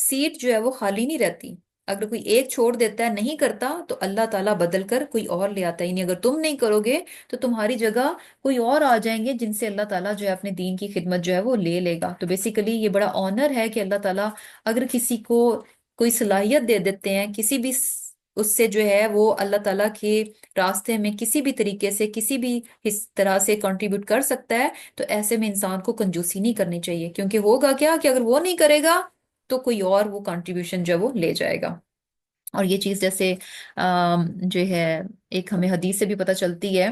سیٹ جو ہے وہ خالی نہیں رہتی، اگر کوئی ایک چھوڑ دیتا ہے نہیں کرتا تو اللہ تعالیٰ بدل کر کوئی اور لے آتا ہے، یعنی اگر تم نہیں کرو گے تو تمہاری جگہ کوئی اور آ جائیں گے جن سے اللہ تعالیٰ جو ہے اپنے دین کی خدمت جو ہے وہ لے لے گا۔ تو بیسیکلی یہ بڑا آنر ہے کہ اللہ تعالیٰ اگر کسی کو کوئی صلاحیت دے دیتے ہیں، کسی بھی اس سے جو ہے وہ اللہ تعالیٰ کے راستے میں کسی بھی طریقے سے کسی بھی اس طرح سے کنٹریبیوٹ کر سکتا ہے، تو ایسے میں انسان کو کنجوسی نہیں کرنی چاہیے، کیونکہ ہوگا کیا کہ اگر وہ نہیں کرے گا تو کوئی اور وہ کنٹریبیوشن جو ہے وہ لے جائے گا۔ اور یہ چیز جیسے جو ہے ایک ہمیں حدیث سے بھی پتہ چلتی ہے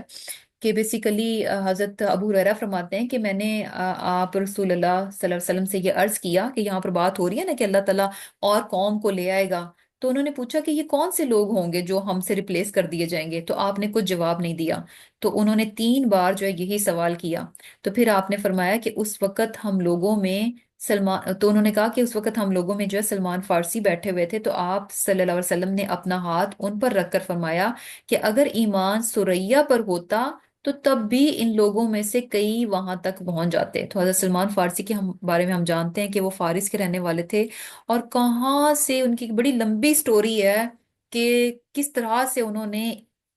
کہ بیسیکلی حضرت ابو ہریرہ فرماتے ہیں کہ میں نے آپ رسول اللہ صلی اللہ علیہ وسلم سے یہ عرض کیا کہ یہاں پر بات ہو رہی ہے نا کہ اللہ تعالیٰ اور قوم کو لے آئے گا، تو انہوں نے پوچھا کہ یہ کون سے لوگ ہوں گے جو ہم سے ریپلیس کر دیے جائیں گے، تو آپ نے کچھ جواب نہیں دیا، تو انہوں نے 3 بار جو ہے یہی سوال کیا، تو پھر آپ نے فرمایا کہ اس وقت ہم لوگوں میں سلمان، تو انہوں نے کہا کہ اس وقت ہم لوگوں میں جو ہے سلمان فارسی بیٹھے ہوئے تھے، تو آپ صلی اللہ علیہ وسلم نے اپنا ہاتھ ان پر رکھ کر فرمایا کہ اگر ایمان سوریا پر ہوتا تو تب بھی ان لوگوں میں سے کئی وہاں تک پہنچ جاتے۔ تو حضرت سلمان فارسی کے بارے میں ہم جانتے ہیں کہ وہ فارس کے رہنے والے تھے، اور کہاں سے ان کی بڑی لمبی سٹوری ہے کہ کس طرح سے انہوں نے،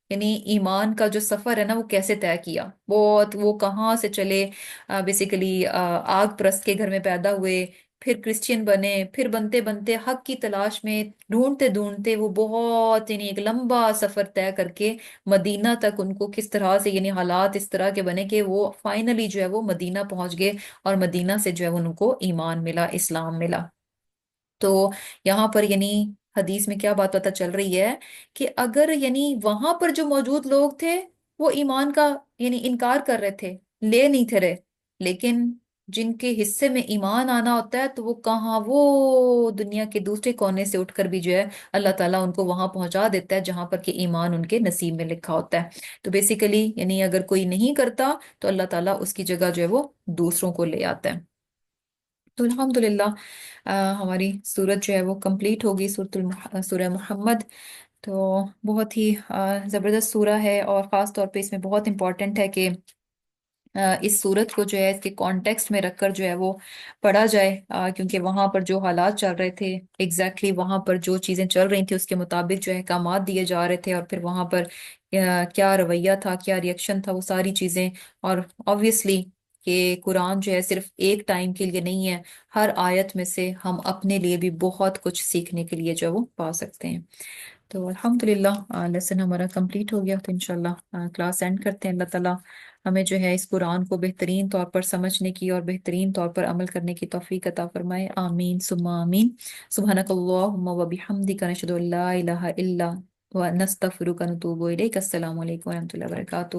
یعنی ایمان کا جو سفر ہے نا وہ کیسے طے کیا، بہت وہ کہاں سے چلے، بیسیکلی آگ پرست کے گھر میں پیدا ہوئے، پھر کرسچین بنے، پھر بنتے بنتے حق کی تلاش میں ڈھونڈتے ڈھونڈتے وہ بہت، یعنی ایک لمبا سفر طے کر کے مدینہ تک ان کو کس طرح سے، یعنی حالات اس طرح کے بنے کہ وہ فائنلی جو ہے وہ مدینہ پہنچ گئے، اور مدینہ سے جو ہے ان کو ایمان ملا، اسلام ملا۔ تو یہاں پر یعنی حدیث میں کیا بات پتہ چل رہی ہے کہ اگر یعنی وہاں پر جو موجود لوگ تھے وہ ایمان کا یعنی انکار کر رہے تھے، لے نہیں تھے رہے، لیکن جن کے حصے میں ایمان آنا ہوتا ہے تو وہ کہاں، وہ دنیا کے دوسرے کونے سے اٹھ کر بھی جو ہے اللہ تعالیٰ ان کو وہاں پہنچا دیتا ہے جہاں پر کہ ایمان ان کے نصیب میں لکھا ہوتا ہے۔ تو بیسیکلی یعنی اگر کوئی نہیں کرتا تو اللہ تعالیٰ اس کی جگہ جو ہے وہ دوسروں کو لے آتا ہے۔ تو الحمدللہ ہماری سورت جو ہے وہ کمپلیٹ ہوگی، سورہ محمد۔ تو بہت ہی زبردست سورہ ہے، اور خاص طور پہ اس میں بہت امپورٹنٹ ہے کہ اس سورت کو جو ہے اس کے کانٹیکسٹ میں رکھ کر جو ہے وہ پڑھا جائے، کیونکہ وہاں پر جو حالات چل رہے تھے، ایگزیکٹلی وہاں پر جو چیزیں چل رہی تھیں اس کے مطابق جو احکامات دیے جا رہے تھے، اور پھر وہاں پر کیا رویہ تھا، کیا ریئیکشن تھا، وہ ساری چیزیں، اور آبویسلی کہ قرآن جو ہے صرف ایک ٹائم کے لیے نہیں ہے، ہر آیت میں سے ہم اپنے لیے بھی بہت کچھ سیکھنے کے لیے جو ہے وہ پا سکتے ہیں۔ تو الحمدللہ لیسن ہمارا کمپلیٹ ہو گیا، تو انشاءاللہ کلاس اینڈ کرتے ہیں۔ اللہ تعالیٰ ہمیں جو ہے اس قرآن کو بہترین طور پر سمجھنے کی اور بہترین طور پر عمل کرنے کی توفیق عطا فرمائے، آمین ثم آمین۔ سبحانک اللہم و بحمدک، نشہد ان لا الہ الا ونستغفرک ونتوب الیک۔ السلام علیکم و رحمۃ اللہ وبرکاتہ۔